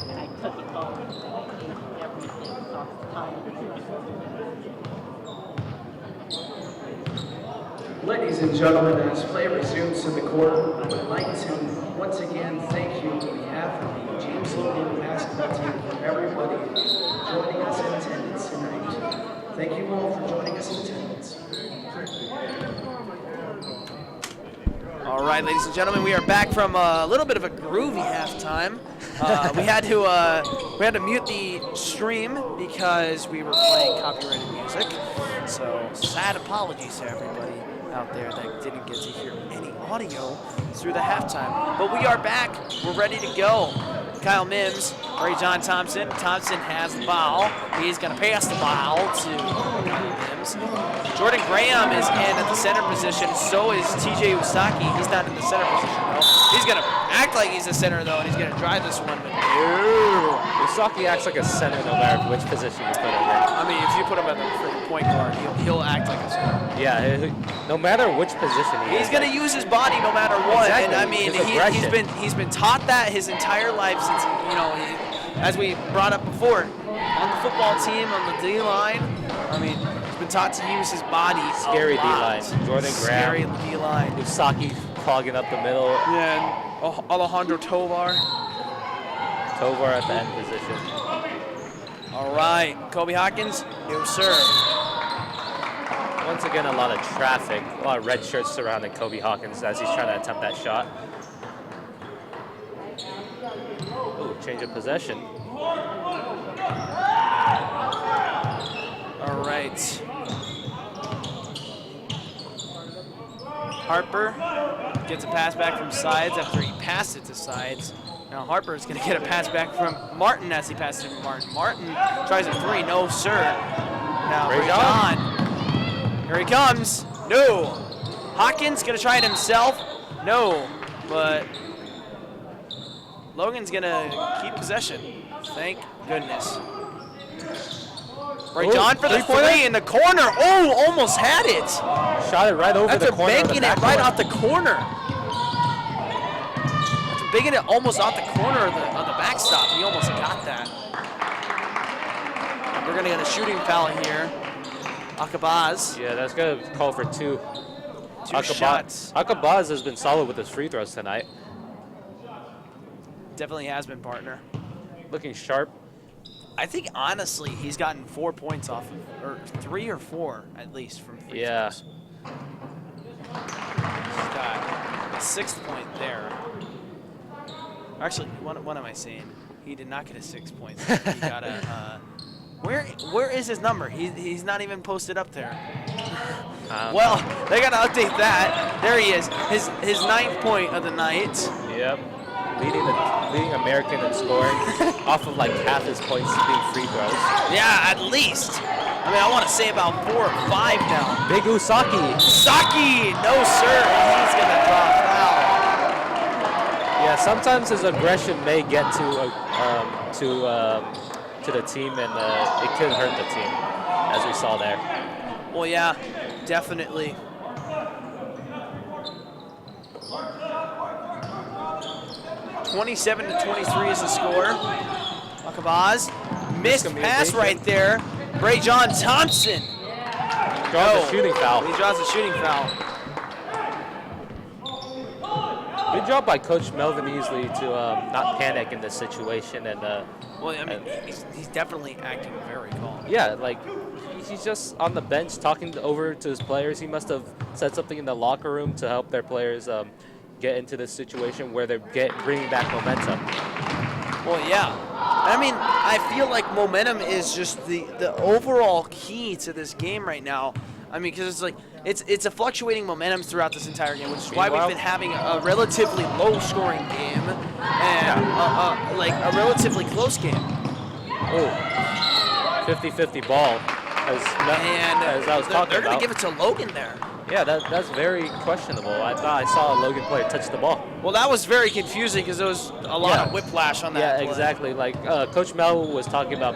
and I took it home and I ate everything off the top of the Ladies and gentlemen, as play resumes in the court, I would like to once again thank you on behalf of the James Logan basketball team for everybody joining us in attendance tonight. Thank you all for joining us in attendance. All right, ladies and gentlemen, we are back from a little bit of a groovy halftime. We had to mute the stream because we were playing copyrighted music. So sad apologies to everybody out there that didn't get to hear any audio through the halftime. But we are back. We're ready to go. Kyle Mims, Ray John Thompson. Thompson has the ball. He's going to pass the ball to Mims. Jordan Graham is in at the center position. So is TJ Usaki. He's not in the center position, though. He's going to act like he's a center, though, and he's going to drive this one. But no. Usaki acts like a center no matter which position you put him in. I mean, if you put him at the freaking point guard, he'll act like a center. Yeah, no matter which position He's going to use his body no matter what. Exactly. And I mean, he's been taught that his entire life since, as we brought up before, on the football team, on the D-line. I mean, he's been taught to use his body. Scary D-line. Jordan Scary Graham. D-line. Usaki clogging up the middle. Yeah, and Alejandro Tovar. Tovar at the end position. All right, Kobe Hawkins, no sir. Once again, a lot of traffic, a lot of red shirts surrounding Kobe Hawkins as he's trying to attempt that shot. Ooh, change of possession. All right. Harper gets a pass back from Sides after he passed it to Sides. Now Harper is going to get a pass back from Martin as he passes it from Martin. Martin tries a three, no sir. Now Ray John. Here he comes. No. Hawkins going to try it himself. No. But Logan's going to keep possession. Thank goodness. Ray John for the three in the corner. Oh, almost had it. Shot it right over the corner. After banking it right off the corner. After banking it almost off the corner of the backstop. He almost got that. We're going to get a shooting foul here. Akabaz. Yeah, that's going to call for two. Shots. Akabaz has been solid with his free throws tonight. Definitely has been, partner. Looking sharp. I think, honestly, he's gotten 4 points off of, or 3 or 4, at least, from free throws. He's got a 6th point there. Actually, what am I saying? He did not get a 6 points. He got a, where is his number? He's not even posted up there. Well, they got to update that. There he is. His 9th point of the night. Yep. Leading American in scoring off of like half his points being free throws. Yeah, at least. I mean, I want to say about 4 or 5 now. Big Usaki. Usaki, no sir, he's gonna drop foul. Yeah, sometimes his aggression may get to the team, and it could hurt the team, as we saw there. Well, yeah, definitely. (27-23) is the score. Akabaz, missed pass right there. Ray John Thompson. Draws a shooting foul. He draws a shooting foul. Good job by Coach Melvin Easley to not panic in this situation. And well, I mean, he's definitely acting very calm. Yeah, like he's just on the bench talking over to his players. He must have said something in the locker room to help their players get into this situation where they're bringing back momentum. Well, yeah. I mean, I feel like momentum is just the overall key to this game right now. I mean, because it's like it's a fluctuating momentum throughout this entire game, which is why we've been having a relatively low-scoring game and like a relatively close game. Oh, 50-50 ball. As I was talking they're going about. to give it to Logan there. Yeah, that's very questionable. I thought I saw a Logan player touch the ball. Well, that was very confusing because there was a lot of whiplash on that. Yeah, play. exactly. Like Coach Mel was talking about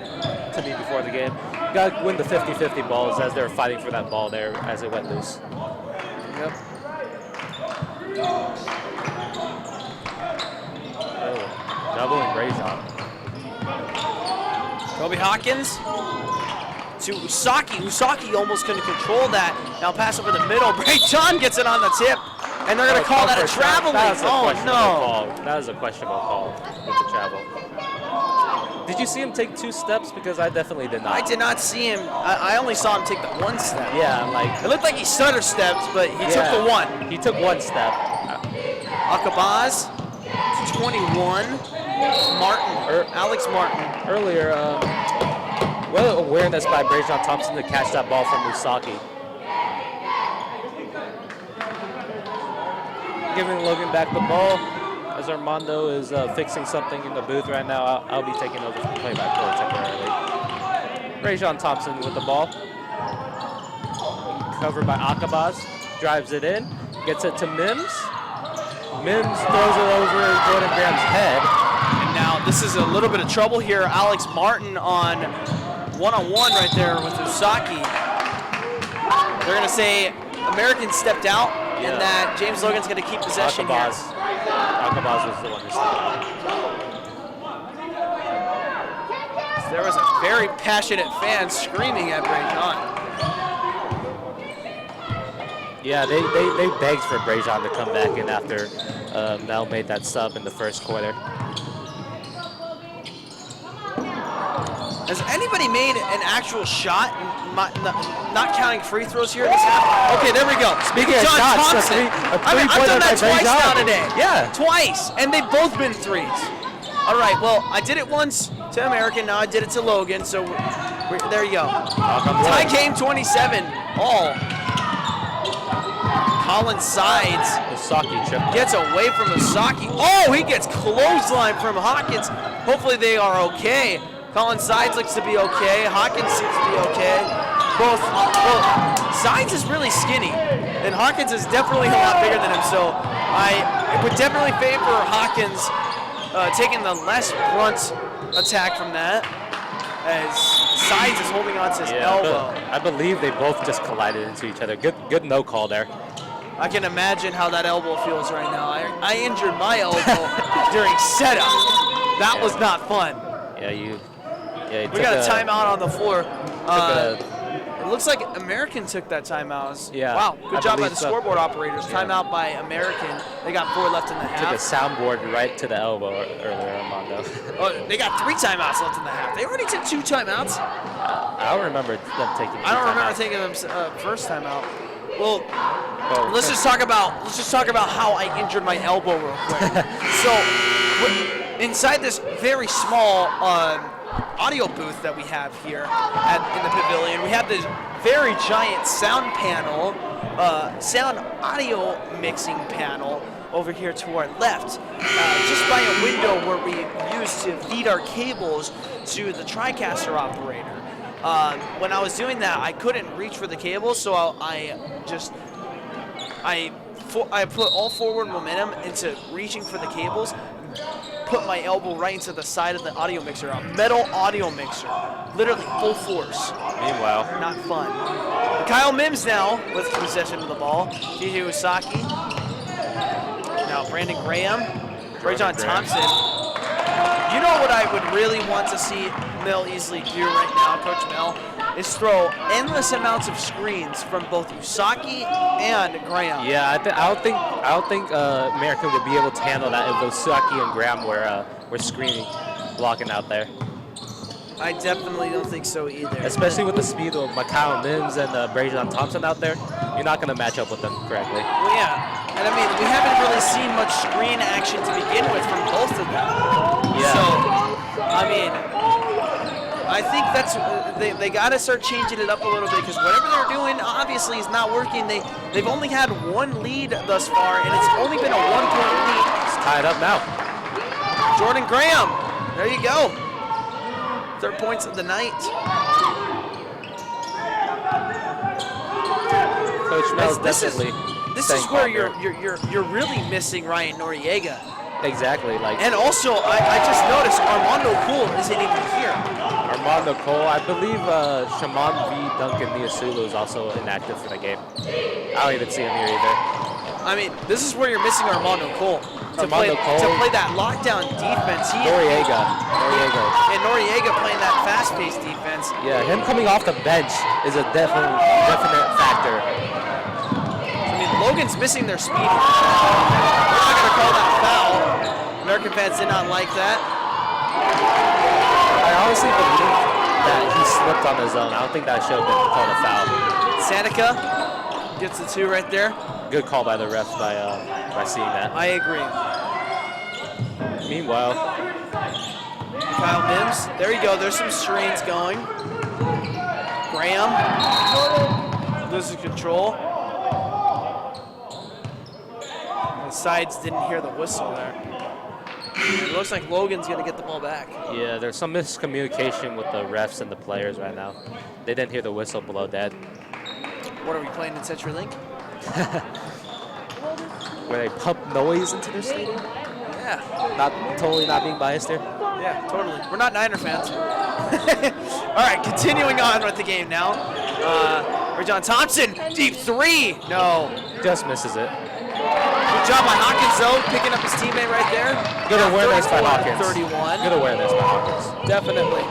to me before the game. You got to win the 50-50 balls as they were fighting for that ball there as it went loose. Yep. Oh, doubling Rajon. Kobe Hawkins to Usaki. Usaki almost couldn't control that. Now pass over the middle. John gets it on the tip, and they're going to call that a traveling. Oh, no. That was a questionable call with the travel. Did you see him take 2 steps? Because I definitely did not. I did not see him. I only saw him take the 1 step. Yeah, like. It looked like he stutter steps, but he took the 1. He took 1 step. Akabaz to 21. Martin, Alex Martin. Earlier, well awareness by Brajon Thompson to catch that ball from Usaki. Giving Logan back the ball as Armando is fixing something in the booth right now. I'll be taking over from play-by-play temporarily. Brajon Thompson with the ball. Covered by Akabaz. Drives it in. Gets it to Mims. Mims throws it over Jordan Graham's head. And now this is a little bit of trouble here. Alex Martin on one-on-one right there with Usaki. They're going to say American stepped out and that James Logan's going to keep possession here. Akabaz was the one who stepped out. There was a very passionate fan screaming at Brajon. Yeah, they begged for Brajon to come back in after Mel made that sub in the first quarter. Has anybody made an actual shot, not counting free throws here in this half? Okay, there we go. Speaking of John shots, Thompson. I've done that twice now today. Yeah. Twice, and they've both been threes. All right, well, I did it once to American, now I did it to Logan, so there you go. Tie game 27, all. Colin Sides gets away from Usaki. Oh, he gets clothesline from Hawkins. Hopefully they are okay. Colin Sides looks to be okay. Hawkins seems to be okay. Both Sides is really skinny, and Hawkins is definitely a lot bigger than him, so I would definitely favor Hawkins taking the less brunt attack from that, as Sides is holding on to his elbow. I believe they both just collided into each other. Good no call there. I can imagine how that elbow feels right now. I injured my elbow during setup. That was not fun. We got a timeout on the floor. It looks like American took that timeout. Yeah. Wow, good job by the scoreboard operators. Timeout by American. They got 4 left in the half. Took a soundboard right to the elbow earlier, Armando. Oh, they got 3 timeouts left in the half. They already took 2 timeouts. I don't remember them taking 2 I don't remember timeouts. taking them first timeout. Well, let's just talk about how I injured my elbow real quick. So, inside this very small audio booth that we have here in the pavilion, we have this very giant sound panel, sound audio mixing panel over here to our left, just by a window where we use to feed our cables to the TriCaster operator. When I was doing that, I couldn't reach for the cables, so I put all forward momentum into reaching for the cables, put my elbow right into the side of the audio mixer, a metal audio mixer, literally full force. Meanwhile, not fun. Kyle Mims now with possession of the ball. T.J. Usaki. Now Brandon Graham. Brajon Thompson. You know what I would really want to see Mel Easley do right now, Coach Mel, is throw endless amounts of screens from both Usaki and Graham. Yeah, I don't think American would be able to handle that if Usaki and Graham were screening, blocking out there. I definitely don't think so either. Especially with the speed of Mikal Mims and Brajon Thompson out there, you're not going to match up with them correctly. Well, yeah, and I mean, we haven't really seen much screen action to begin with from both of them. Yeah. So, I mean, I think that's they got to start changing it up a little bit, because whatever they're doing obviously is not working. They've only had 1 lead thus far, and it's only been a 1-point lead. It's tied up now. Jordan Graham, there you go. 3rd points of the night. Coach Mel's This is where you're you're really missing Ryan Noriega. exactly And also, I just noticed Armando Cole isn't even here. Armando Cole, I believe Shaman V. Duncan Niasulu is also inactive for the game. I don't even see him here either. I mean, this is where you're missing Armando Cole. To play that lockdown defense. Noriega. And Noriega playing that fast-paced defense. Yeah, him coming off the bench is a definite factor. I mean, Logan's missing their speed. We're not going to call that foul. American fans did not like that. I honestly believe that he slipped on his own. I don't think that should have been called a foul. Seneca gets the 2 right there. Good call by the refs by seeing that. I agree. Meanwhile, Kyle Mims, there you go. There's some strains going. Graham loses control. The sides didn't hear the whistle there. It looks like Logan's going to get the ball back. yeah, there's some miscommunication with the refs and the players right now. They didn't hear the whistle below that. What are we playing in CenturyLink? Where they pump noise into their stadium. Yeah. Totally not being biased there. Yeah, totally. We're not Niner fans. All right, continuing on with the game now. John Thompson, deep 3. No. Just misses it. Good job by Hawkins, though, picking up his teammate right there. Good awareness by Hawkins. 31. Good awareness by Hawkins. Definitely.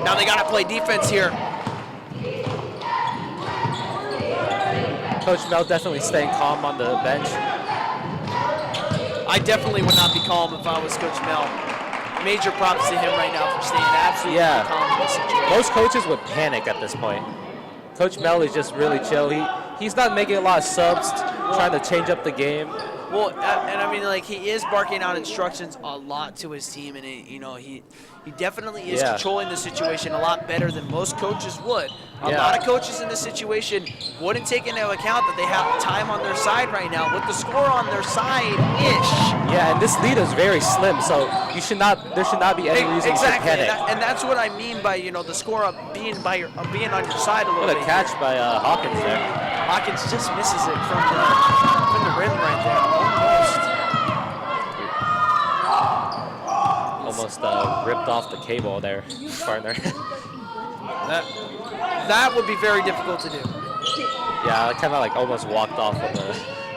Now they got to play defense here. Coach Mel definitely staying calm on the bench. I definitely would not be calm if I was Coach Mel. Major props to him right now for staying absolutely calm in this situation. Most coaches would panic at this point. Coach Mel is just really chill. He's not making a lot of subs, trying to change up the game. Well, and I mean, like, he is barking out instructions a lot to his team, and he definitely is controlling the situation a lot better than most coaches would. A lot of coaches in this situation wouldn't take into account that they have time on their side right now, with the score on their side-ish. Yeah, and this lead is very slim, so there should not be any reason to panic. And that's what I mean by the score up being on your side a little bit. What a catch by Hawkins there. Hawkins just misses it from the rim right there, almost ripped off the cable there, partner. That would be very difficult to do. Yeah, I kind of like almost walked off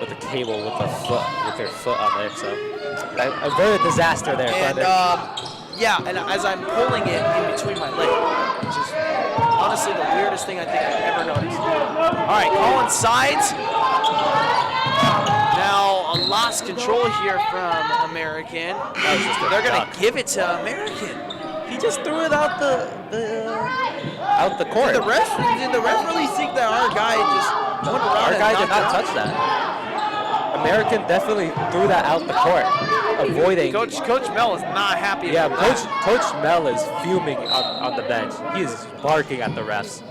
with the cable with their foot on there. So a very disaster there, and and as I'm pulling it in between my legs, which is honestly the weirdest thing I think I've ever noticed. All right, calling sides. Now lost control here from American. They're going to give it to American. He just threw it out the court. Did the ref really think that our guy just went around? Our guy did not touch that. American definitely threw that out the court, avoiding. Coach Mel is not happy. Yeah, about Coach Mel is fuming on the bench. He is barking at the refs.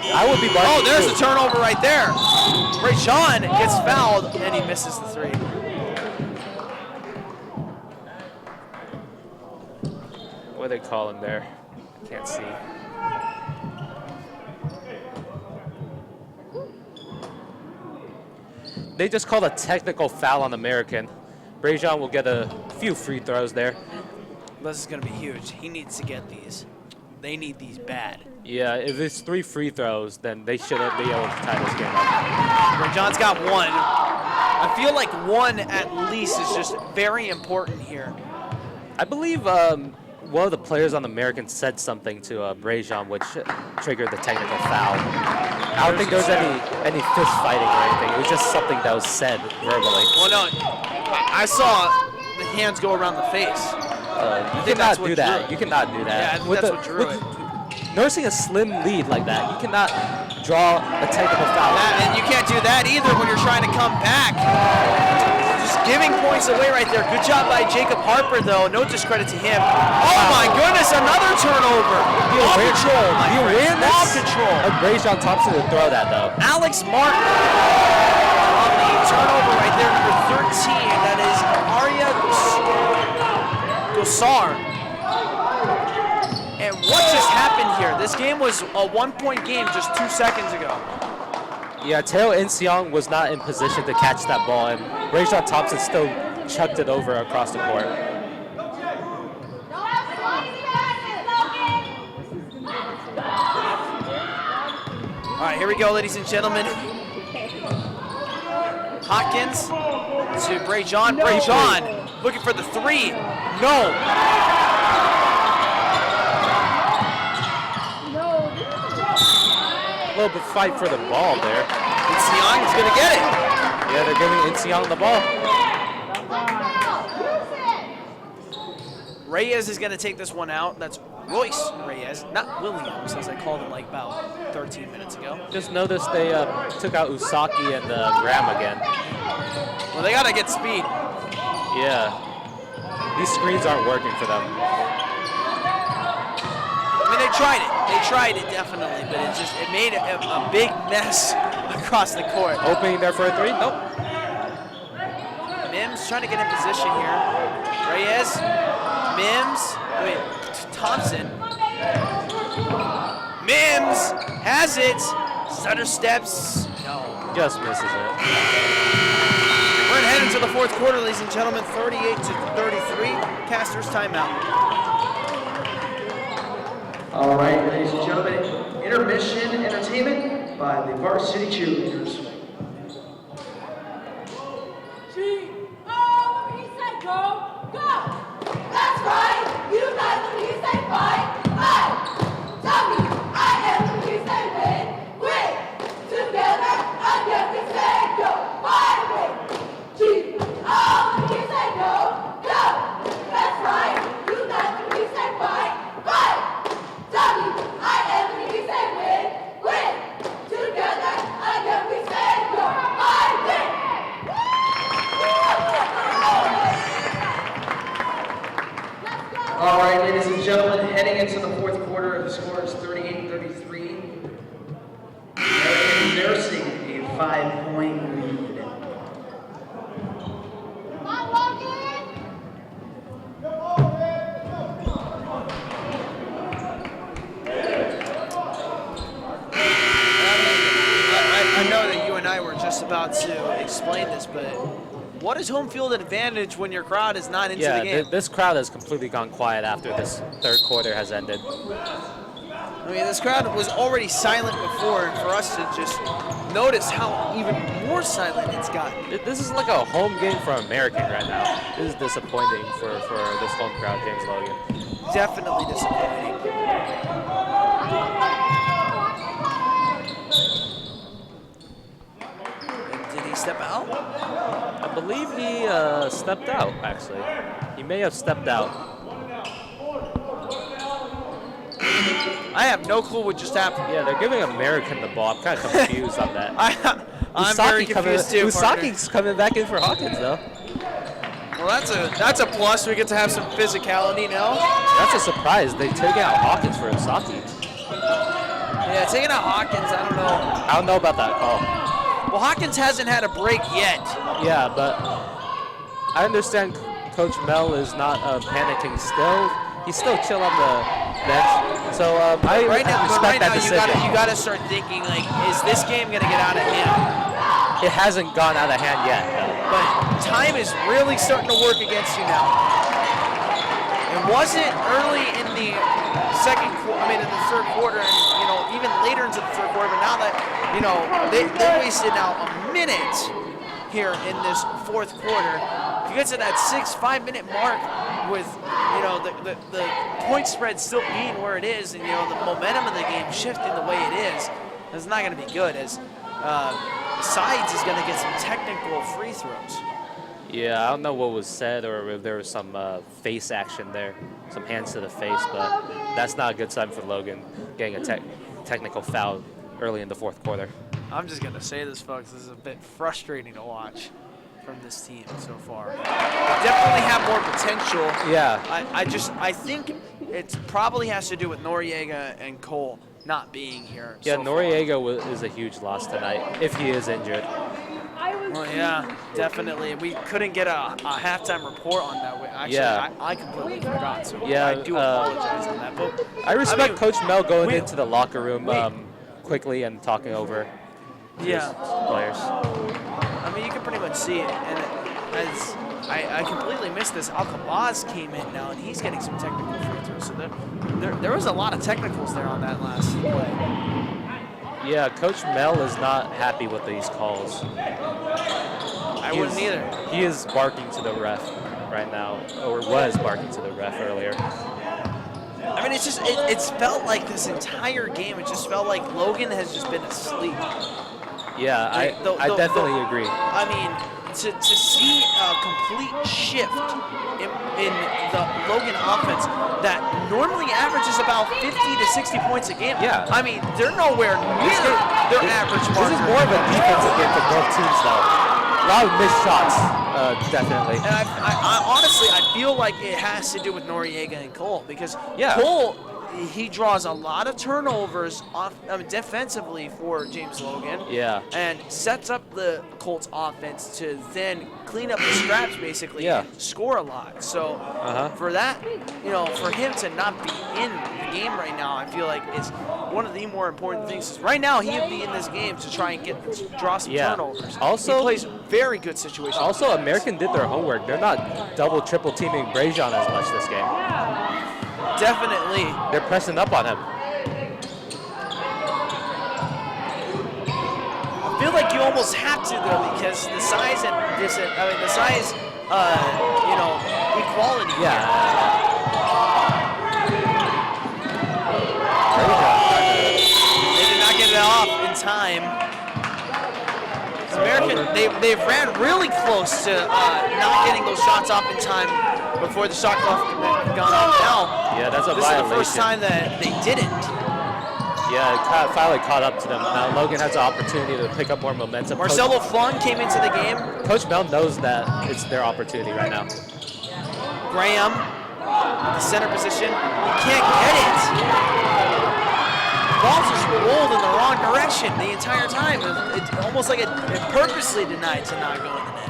I would be barking. Oh, there's too. a turnover right there. Ray Sean gets fouled and he misses the 3. What are they calling there? Can't see. They just called a technical foul on American. Brejon will get a few free throws there. This is going to be huge. He needs to get these. They need these bad. Yeah, if it's 3 free throws, then they shouldn't be able to tie this game up. Brejon's got 1. I feel like 1 at least is just very important here. I believe one of the players on American said something to Brejon, which triggered the technical foul. I don't think there was any fist fighting or anything. It was just something that was said verbally. Well, no, I saw the hands go around the face. You cannot do that. You cannot do that. Yeah, I think that's what drew it. Nursing a slim lead like that, you cannot draw a technical foul. And you can't do that either when you're trying to come back. Just giving points away right there. Good job by Jacob Harper, though. No discredit to him. Oh, my goodness, another turnover. Ball control. The awareness Ball control. of Brejon Thompson to throw that, though. Alex Martin on the turnover right there, number 13. That is Arya Gosar. And what just happened here? This game was a 1-point game just 2 seconds ago. Yeah, Teo Inseong was not in position to catch that ball, and Brejon Thompson still chucked it over across the court. All right, here we go, ladies and gentlemen. Hopkins to Bray John. Bray John looking for the three. No. A little bit fight for the ball there. Inseong's going to get it. Yeah, they're giving Inseong the ball. Reyes is going to take this one out. That's Royce Reyes, not Williams, as I called him like about 13 minutes ago. Just noticed they took out Usaki and Graham again. Well, they got to get speed. Yeah. These screens aren't working for them. I mean, they tried it. They tried it definitely, but it made a big mess across the court. Opening there for a three? Nope. Mims trying to get in position here. Reyes, Mims, Thompson. Mims has it. Stutter steps. No. Just misses it. We're heading into the fourth quarter, ladies and gentlemen. 38-33. Casters timeout. All right, ladies and gentlemen, intermission entertainment by the Varsity Cheerleaders. That's right! You guys when you say fight, fight! W-I-N when you say win, win! Together, again we say go, fight, win! G-O when you say go, go! That's right! You guys when you say fight, fight! W-I-N when you say win, win! Together, again we say go, fight, win! All right, ladies and gentlemen, heading into the fourth quarter, the score is 38-33. American nursing a 5-point lead. I know that you and I were just about to explain this, but what is home field advantage when your crowd is not into the game? This crowd has completely gone quiet after this third quarter has ended. I mean, this crowd was already silent before, and for us to just notice how even more silent it's gotten. This is like a home game for American right now. This is disappointing for this home crowd, James Logan. Definitely disappointing. Did he step out? I believe he stepped out, actually. He may have stepped out. I have no clue what just happened. Yeah, they're giving American the ball. I'm kind of confused on that. I'm very confused too. Usaki's coming back in for Hawkins, though. Well, that's a plus. We get to have some physicality now. That's a surprise. They take out Hawkins for Usaki. Yeah, taking out Hawkins, I don't know. I don't know about that call. Well, Hawkins hasn't had a break yet. Yeah, but I understand Coach Mel is not panicking still. He's still chill on the bench. So I respect that decision. You gotta start thinking, like, is this game gonna get out of hand? It hasn't gone out of hand yet. But time is really starting to work against you now. It wasn't early in the in the third quarter, and even later into the third quarter. But now that they wasted now a minute here in this fourth quarter. If you get to that 5-minute mark with the point spread still being where it is, and the momentum of the game shifting the way it is, it's not going to be good. As Sides is going to get some technical free throws. Yeah, I don't know what was said or if there was some face action there, some hands to the face, but that's not a good sign for Logan getting a technical foul early in the fourth quarter. I'm just going to say this, folks. This is a bit frustrating to watch from this team so far. They definitely have more potential. Yeah. I think it probably has to do with Noriega and Cole not being here. Yeah, so Noriega is a huge loss tonight if he is injured. Well, yeah, definitely. We couldn't get a halftime report on that. Actually, Yeah. I completely forgot, so Yeah, I do apologize on that. But I respect Coach Mel going into the locker room quickly and talking over his players. I mean, you can pretty much see it. And as I completely missed this, Alcabaz came in now, and he's getting some technical free throws. So there was a lot of technicals there on that last play. Yeah, Coach Mel is not happy with these calls. I wouldn't either. He is barking to the ref right now, or was barking to the ref earlier. I mean, it's felt like this entire game, it just felt like Logan has just been asleep. Yeah, I definitely agree. I mean, to see a complete shift in the Logan offense that normally averages about 50 to 60 points a game. Yeah. I mean, they're nowhere near their average mark. This is more of a defensive game for both teams, though. A lot of missed shots, definitely. And I honestly, I feel like it has to do with Noriega and Cole because Yeah. Cole, he draws a lot of turnovers off defensively for James Logan. Yeah. And sets up the Colts offense to then clean up the scraps basically Yeah. and score a lot. So for that, for him to not be in the game right now, I feel like it's one of the more important things. Right now, he would be in this game to try and draw some turnovers. Also, he plays very good situations. Also, American did their homework. They're not double, triple teaming Brazion as much this game. Definitely. They're pressing up on him. I feel like you almost have to though because the size and the size, equality. Yeah. They did not get it off in time. American, they ran really close to not getting those shots off in time before the shot clock gone off. Now, Yeah, that's a this violation. is the first time that they didn't. Yeah, it finally caught up to them. Now Logan has an opportunity to pick up more momentum. Marcelo Flung came into the game. Coach Mel knows that it's their opportunity right now. Graham, the center position, he can't get it. Ball just rolled in the wrong direction the entire time. It's almost like it purposely denied to not go in the net.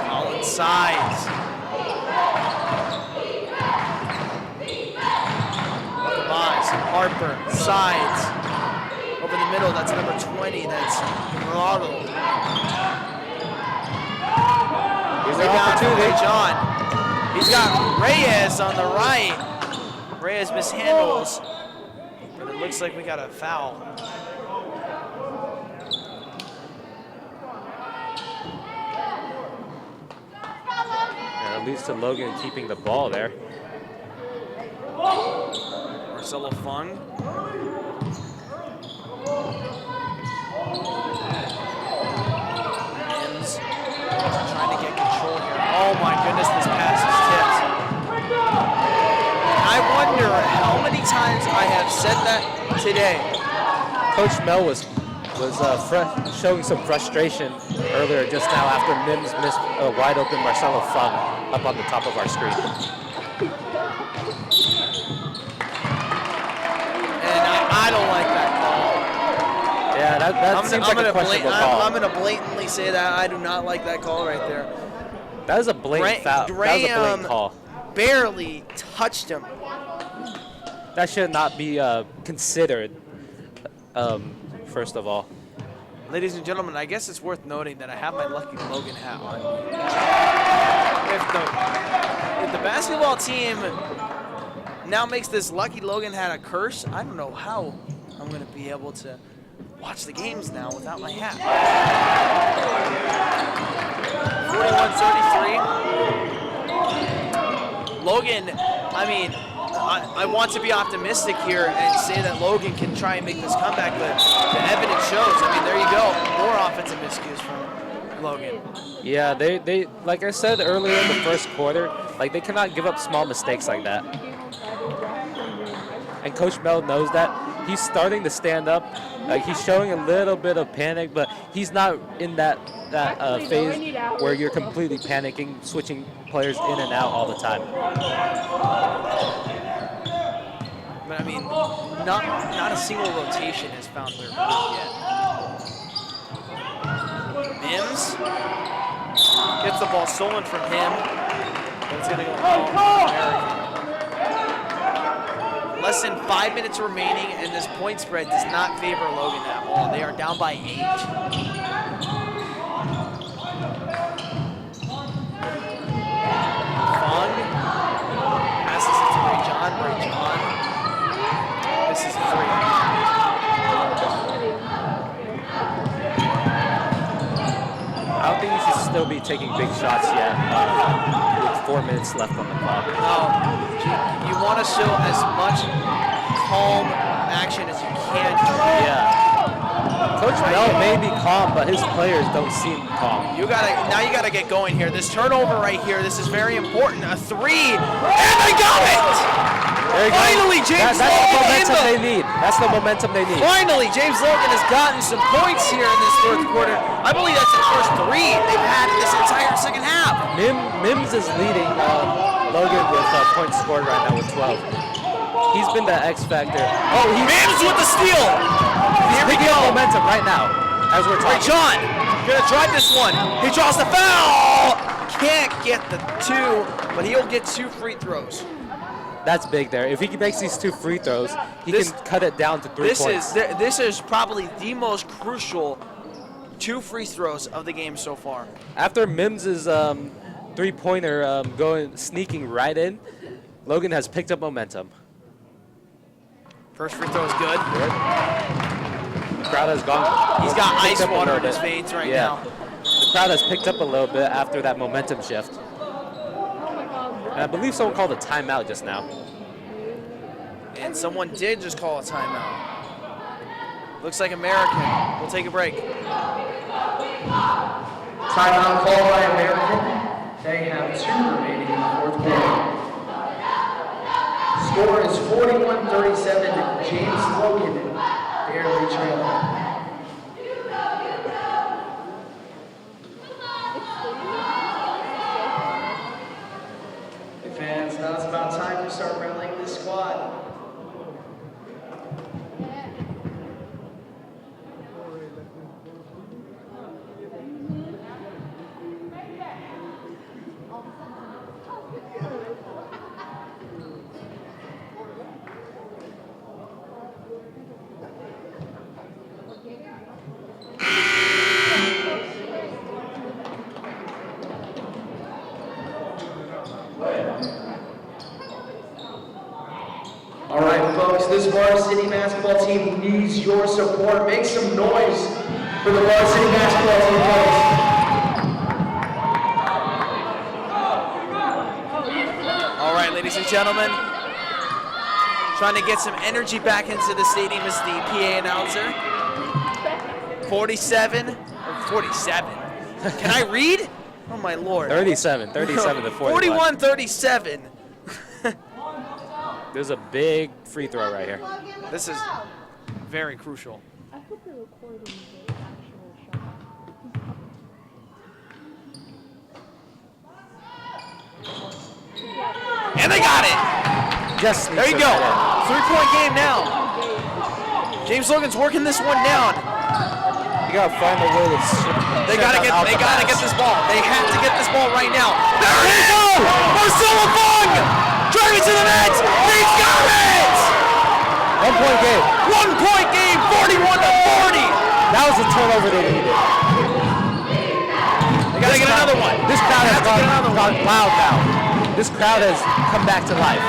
Collins sides. Harper, sides. Over the middle, that's number 20, that's Ronaldo. Here's an Rebound for opportunity. John. He's got Reyes on the right. Reyes mishandles, but it looks like we got a foul. And it leads to Logan keeping the ball there. Marcelo Fung. Mims trying to get control here. Oh my goodness, this pass is tipped. I wonder how many times I have said that today. Coach Mel was showing some frustration earlier just now after Mims missed a wide open Marcelo Fung up on the top of our screen. I don't like that call. Yeah, that seems like a questionable call. I'm going to blatantly say that I do not like that call right there. That is a blatant foul. That was a blatant call. Barely touched him. That should not be considered, first the all. Ladies and gentlemen, I guess it's worth noting that I have my Lucky Logan hat on. If the basketball team now makes this Lucky Logan hat a curse, I don't know how I'm going to be able to watch the games now without my hat. 41-33. Logan, I mean, I want to be optimistic here and say that Logan can try and make this comeback, but the evidence shows. I mean, there you go. More offensive miscues from Logan. Yeah, they like I said earlier in the first quarter, like they cannot give up small mistakes like that. And Coach Mel knows that. He's starting to stand up. Like he's showing a little bit of panic, but he's not in that phase where you're completely panicking, switching players in and out all the time. But I mean, not a single rotation has found their rhythm yet. Mims gets the ball stolen from him, but it's gonna go home. American. Less than 5 minutes remaining, and this point spread does not favor Logan at all. They are down by 8. Fung passes it to Ray John. This is 3. taking big shots yet with 4 minutes left on the clock. No, you want to show as much calm action as you can. Yeah. Coach Bell may be calm, but his players don't seem calm. You gotta get going here. This turnover right here, this is very important. A 3, and they got it! Finally, James That's the Logan momentum they need. That's the momentum they need. Finally, James Logan has gotten some points here in this fourth quarter. I believe that's the first 3 they've had in this entire second half. Mims is leading Logan with points scored right now with 12. He's been the X factor. Oh, Mims with the steal. Here we picking go. up momentum right now as we're talking. John gonna drive this one. He draws the foul. Can't get the 2, but he'll get 2 free throws. That's big there. If he makes these 2 free throws, he can cut it down to 3 points. This is probably the most crucial 2 free throws of the game so far. After Mims's 3-pointer sneaking right in, Logan has picked up momentum. First free throw is good. The crowd has gone. He's got picked ice up a water little in his bit. veins right Yeah. now. The crowd has picked up a little bit after that momentum shift. And I believe someone called a timeout just now. And someone did just call a timeout. Looks like American. We'll take a break. Timeout called by American. They have 2 remaining in the fourth quarter. Score is 41-37. James Logan barely trailing. Hey fans, now it's about time to start rallying this squad. All right, folks, this varsity basketball team needs your support. Make some noise for the varsity basketball team, folks. All right, ladies and gentlemen. Trying to get some energy back into the stadium is the PA announcer. 47. Can I read? Oh, my Lord. 37 to 41. 41-37. There's a big free throw right here. This is very crucial. I hope they're recording the actual shot. And they got it. Just There you go. 3-point game now. James Logan's working this one down. You gotta find a way to. They gotta get this ball. They have to get this ball right now. There it is! Marcelo Fung! Driving to the net! He's got it! 1-point game. 1-point game, 41-40. That was the turnover they needed. They gotta get another one. This crowd has They have to get another gone loud now. This crowd has come back to life.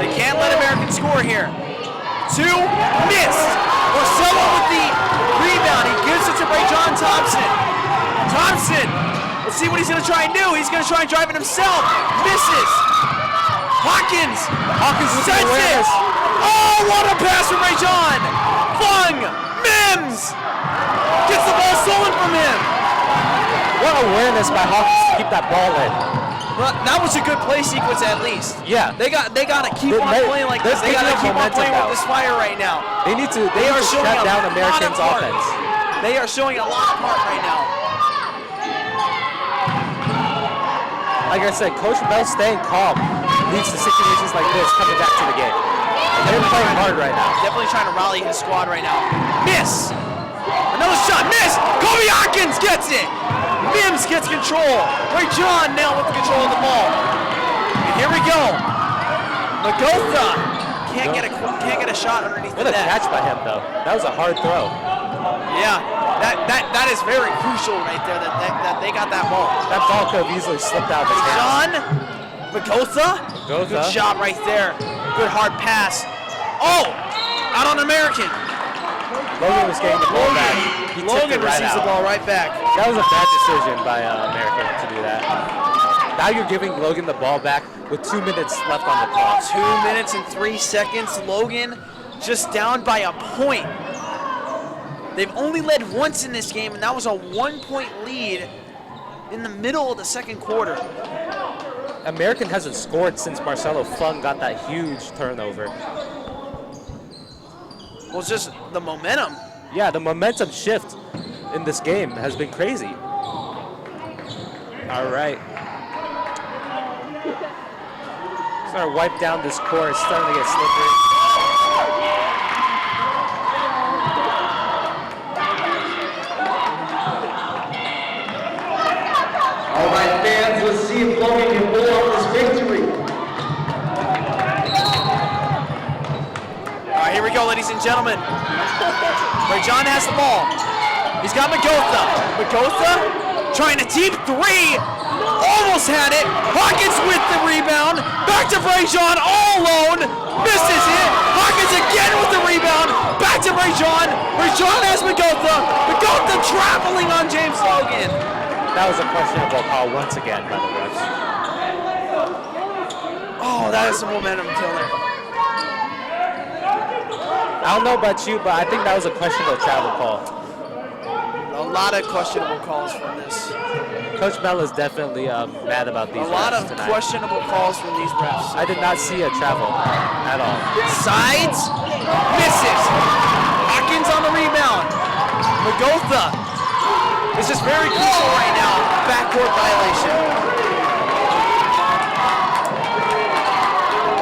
They can't let American score here. 2, missed. Marcelo with the rebound. He gives it to John Thompson. Thompson, let's see what he's gonna try and do. He's gonna try and drive it himself. Misses. Hawkins sends it. Oh, what a pass from John. Fung, Mims gets the ball stolen from him. What awareness by Hawkins to keep that ball in. Well, that was a good play sequence at least. Yeah. They gotta keep on playing like this. They gotta keep on playing with this fire right now. They need to showing shut a down lot of Americans' heart. offense. They are showing a lot of heart right now. Like I said, Coach Bell staying calm leads to situations like this coming back to the game. They're playing hard right now. Definitely trying to rally his squad right now. Miss! Another shot, miss! Kobe Hawkins gets it! Mims gets control. Ray John now with the control of the ball. And here we go. Magotha can't get a shot underneath What the a net. catch by him, though. That was a hard throw. Yeah, that is very crucial right there that they got that ball. That ball could have easily slipped out of his hands. John Magotha. Good shot right there. Good hard pass. Oh, out on American. Logan was getting the ball back. He tipped Logan it right receives the out. ball right back. That was a bad decision by American to do that. Now you're giving Logan the ball back with 2 minutes left on the clock. 2 minutes and 3 seconds. Logan just down by a point. They've only led once in this game, and that was a 1-point lead in the middle of the second quarter. American hasn't scored since Marcelo Fung got that huge turnover. Well, it's just the momentum. Yeah, the momentum shift in this game has been crazy. All right. Starting to wipe down this court. It's starting to get slippery. All right, fans, let's see if Logan can pull off this victory. All right, here we go, ladies and gentlemen. Ray John has the ball. He's got Magotha. Magotha trying a deep three. Almost had it. Hawkins with the rebound. Back to Ray John all alone. Misses it. Hawkins again with the rebound. Back to Ray John. Ray John has Magotha. Magotha traveling on James Logan. That was a questionable call once again by the refs. Oh, that is a momentum killer. I don't know about you, but I think that was a questionable travel call. A lot of questionable calls from this. Coach Mel is definitely mad about these A lot refs of tonight. questionable calls from these refs. I did not see a travel at all. Sides, misses. Hawkins on the rebound. Magotha. This is very crucial right now. Backcourt violation.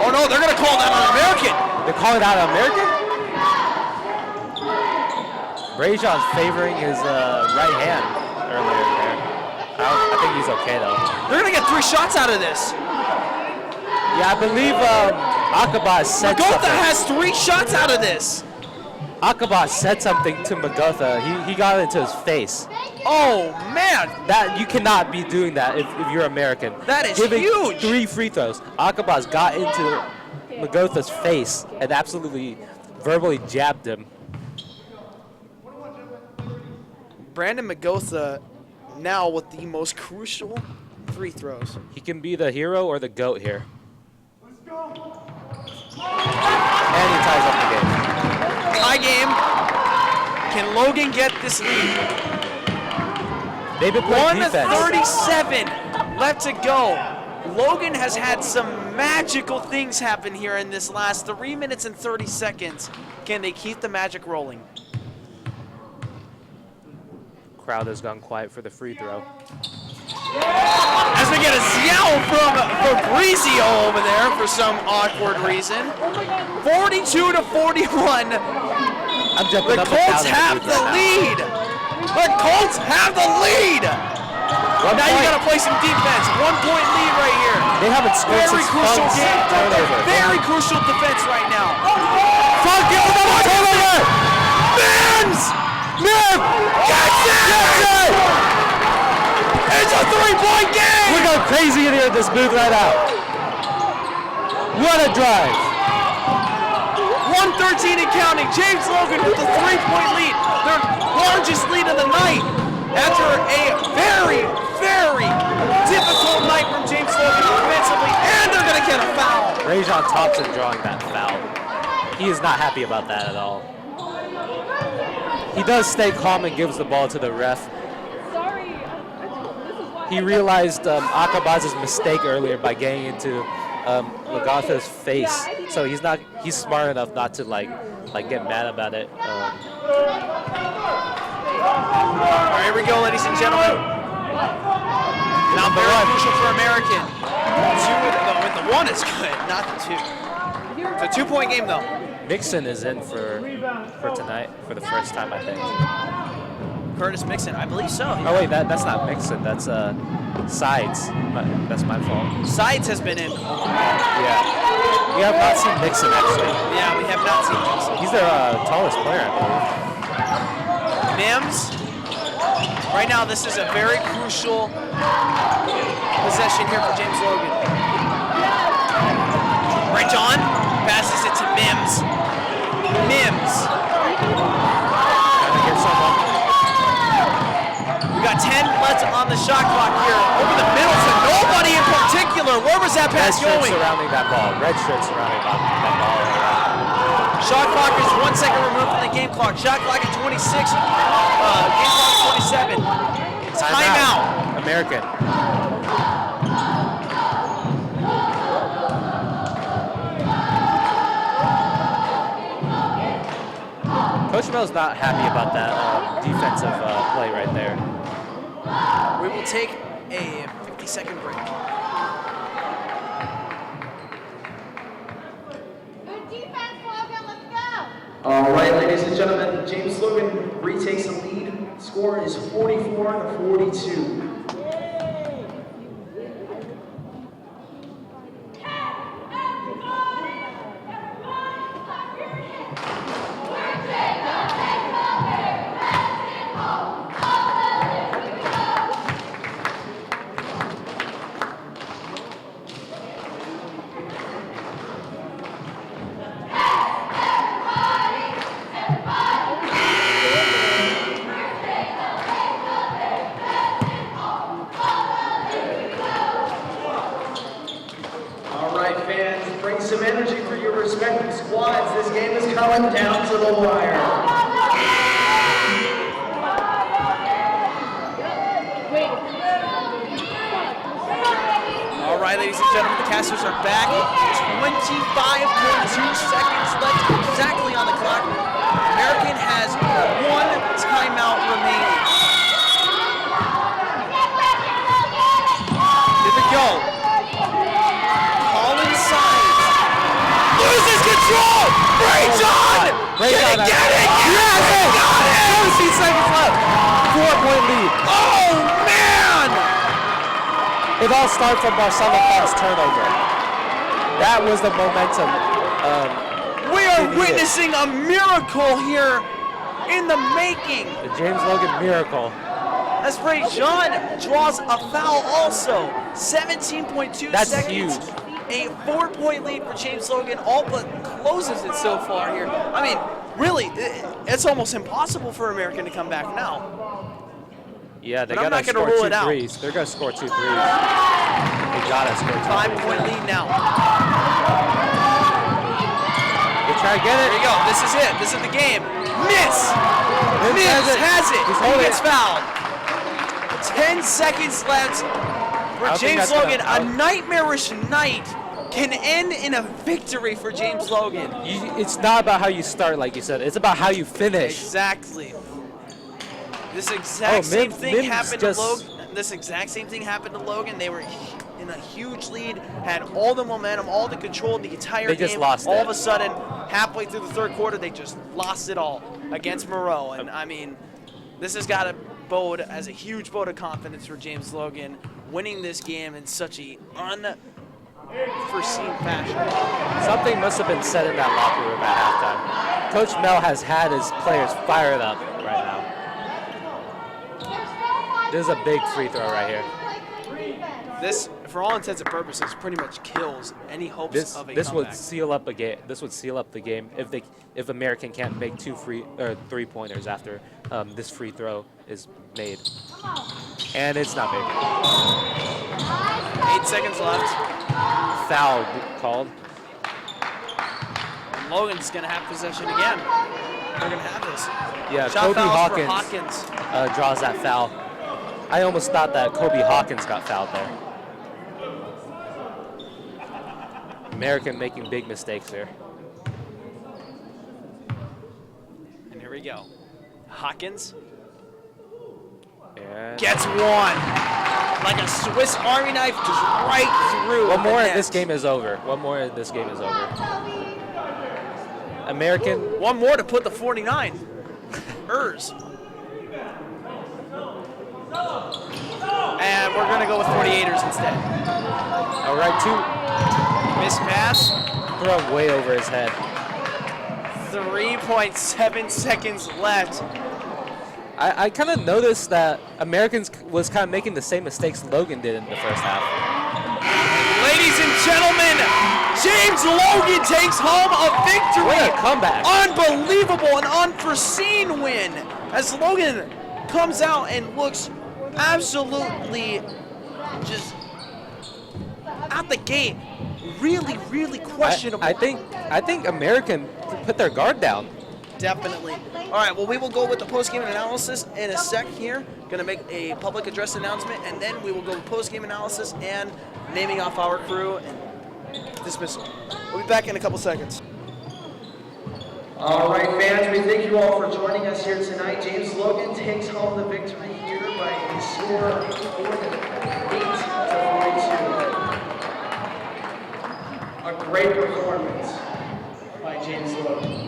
Oh no, they're gonna call that on American. They call it out on American? Rajon's favoring his right hand earlier there. I think he's okay though. They're gonna get 3 shots out of this. Yeah, I believe Akaba said Magotha something. has 3 shots out of this. Akaba said something to Magotha. He got into his face. Oh man, That you cannot be doing that if you're American. That is Giving huge. 3 free throws. Akaba's got into Magotha's face and absolutely verbally jabbed him. Brandon Magotha now with the most crucial free throws. He can be the hero or the GOAT here. And he ties up the game. Tie game. Can Logan get this lead? They've been playing defense. 1:37 left to go. Logan has had some magical things happen here in this last 3 minutes and 30 seconds. Can they keep the magic rolling? Crowd has gone quiet for the free throw. As we get a yell from Fabrizio over there for some awkward reason. 42 to 41. I'm jumping The up and Colts down in have booth the right now. lead. The Colts have the lead. Now you gotta play some defense. 1-point lead right here. They haven't scored Very since crucial Funk's game. turnover. Very crucial defense right now. Funk gets another turnover! Mims! Mims! Gets it! It's a 3-point game! We're going crazy in here in this booth right now. What a drive. 1:13 and counting. James Logan with a 3-point lead. Their largest lead of the night. After a very, very difficult night from James Logan offensively. And they're going to get a foul. Rajon Thompson drawing that foul. He is not happy about that at all. He does stay calm and gives the ball to the ref. Sorry, this is why He realized Akabaz's mistake earlier by getting into Lagatha's face. So he's smart enough not to like get mad about it. All right, here we go, ladies and gentlemen. Now very crucial for American. The 1 is good, not the 2. It's a 2-point game, though. Mixon is in for tonight for the first time, I think. Curtis Mixon, I believe so. Oh wait, that's not Mixon. That's Sides. That's my fault. Sides has been in. Yeah. We have not seen Mixon actually. Yeah, we have not seen Mixon. He's their tallest player, I believe. Mims. Right now, this is a very crucial possession here for James Logan. Right, John passes it to Mims. Mims. 10 left on the shot clock here. Over the middle to nobody in particular. Where was that pass Red shirt going? surrounding that ball. Red shirt surrounding that ball. Shot clock is 1 second removed from the game clock. Shot clock at 26. Game clock 27. Timeout. American. Coach Mel's not happy about that defensive play right there. We will take a 50-second break. Good defense, Logan. Let's go. All right, ladies and gentlemen, James Logan retakes the lead. Score is 44-42. Some energy for your respective squads. This game is coming down to the wire. All right, ladies and gentlemen, the Casters are back. 25.2 seconds left exactly on the clock. American has 1 timeout remaining. Here we go. Loses control! Ray John! Ray John Get it! Yes! Got it! 17 seconds left. 4-point lead. Oh, man! It all started from Marcelo Clark's turnover. That was the momentum. We are witnessing a miracle here in the making. The James Logan miracle. As Ray John draws a foul also. 17.2 That's seconds. huge. A 4-point lead for James Logan, all but closes it so far here. I mean, really, it's almost impossible for American to come back now. Yeah, they But I'm got to not gonna score rule 2 it out. threes. They're going to score 2 threes. They got to score 2 5-point lead now. They try to get it. There you go. This is it. This is the game. Miss. Miss Has it. He's He holding gets it. fouled. 10 seconds left for James Logan. A nightmarish night can end in a victory for James Logan. It's not about how you start, like you said. It's about how you finish. Exactly. This exact same thing Mims happened just- to Logan. This exact same thing happened to Logan. They were in a huge lead, had all the momentum, all the control, the entire They game. just lost all it. of a sudden, halfway through the third quarter, they just lost it all against Moreau. And I mean, this has got to bode as a huge vote of confidence for James Logan, winning this game in such a unforeseen fashion. Something must have been said in that locker room at halftime. Coach Mel has had his players fired up right now. This is a big free throw right here. This, for all intents and purposes, pretty much kills any hopes of a This comeback. would seal up a game. This would seal up the game if American can't make 2 3-pointers after this free throw is made. And it's not made. 8 seconds left. Foul called. And Logan's going to have possession again. They're going to have this. Yeah, Shot Kobe fouls for Hawkins Hawkins. draws that foul. I almost thought that Kobe Hawkins got fouled there. American making big mistakes there. And here we go. Hawkins Yeah. gets one. Like a Swiss Army knife, just right through. One more the and this net. game is over. One more and this game is over. American. One more to put the 49. Ers. And we're going to go with 48ers instead. All right, 2. Miss pass. Throw way over his head. 3.7 seconds left. I kind of noticed that Americans was kind of making the same mistakes Logan did in the first half. Ladies and gentlemen, James Logan takes home a victory. What a comeback. Unbelievable, an unforeseen win. As Logan comes out and looks absolutely just out the gate, really, really questionable. I think American put their guard down. Definitely. All right, well, we will go with the post-game analysis in a sec here. Going to make a public address announcement, and then we will go with post-game analysis and naming off our crew and dismissal. We'll be back in a couple seconds. All right, fans, we thank you all for joining us here tonight. James Logan takes home the victory here by a score of 8-42. A great performance by James Logan.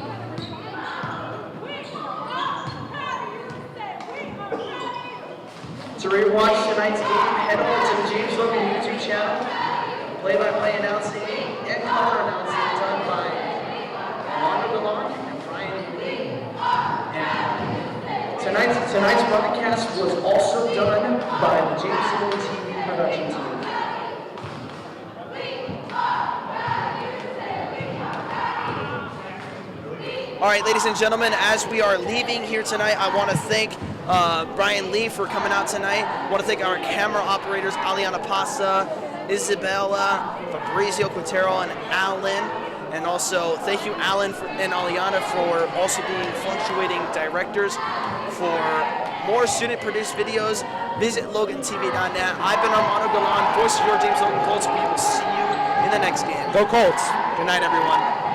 To rewatch tonight's game, head over to the James Logan YouTube channel. Play-by-play announcing and color announcing done by Mondo and Brian Lee. And tonight's broadcast was also done by the James Logan TV production team. All right, ladies and gentlemen, as we are leaving here tonight, I want to thank Brian Lee for coming out tonight. I want to thank our camera operators, Aliana Pasa, Isabella, Fabrizio Quintero, and Alan. And also, thank you, Alan and Aliana, for also being fluctuating directors. For more student-produced videos, visit LoganTV.net. I've been Armando Galan, voice of your James Logan Colts. We will see you in the next game. Go Colts! Good night, everyone.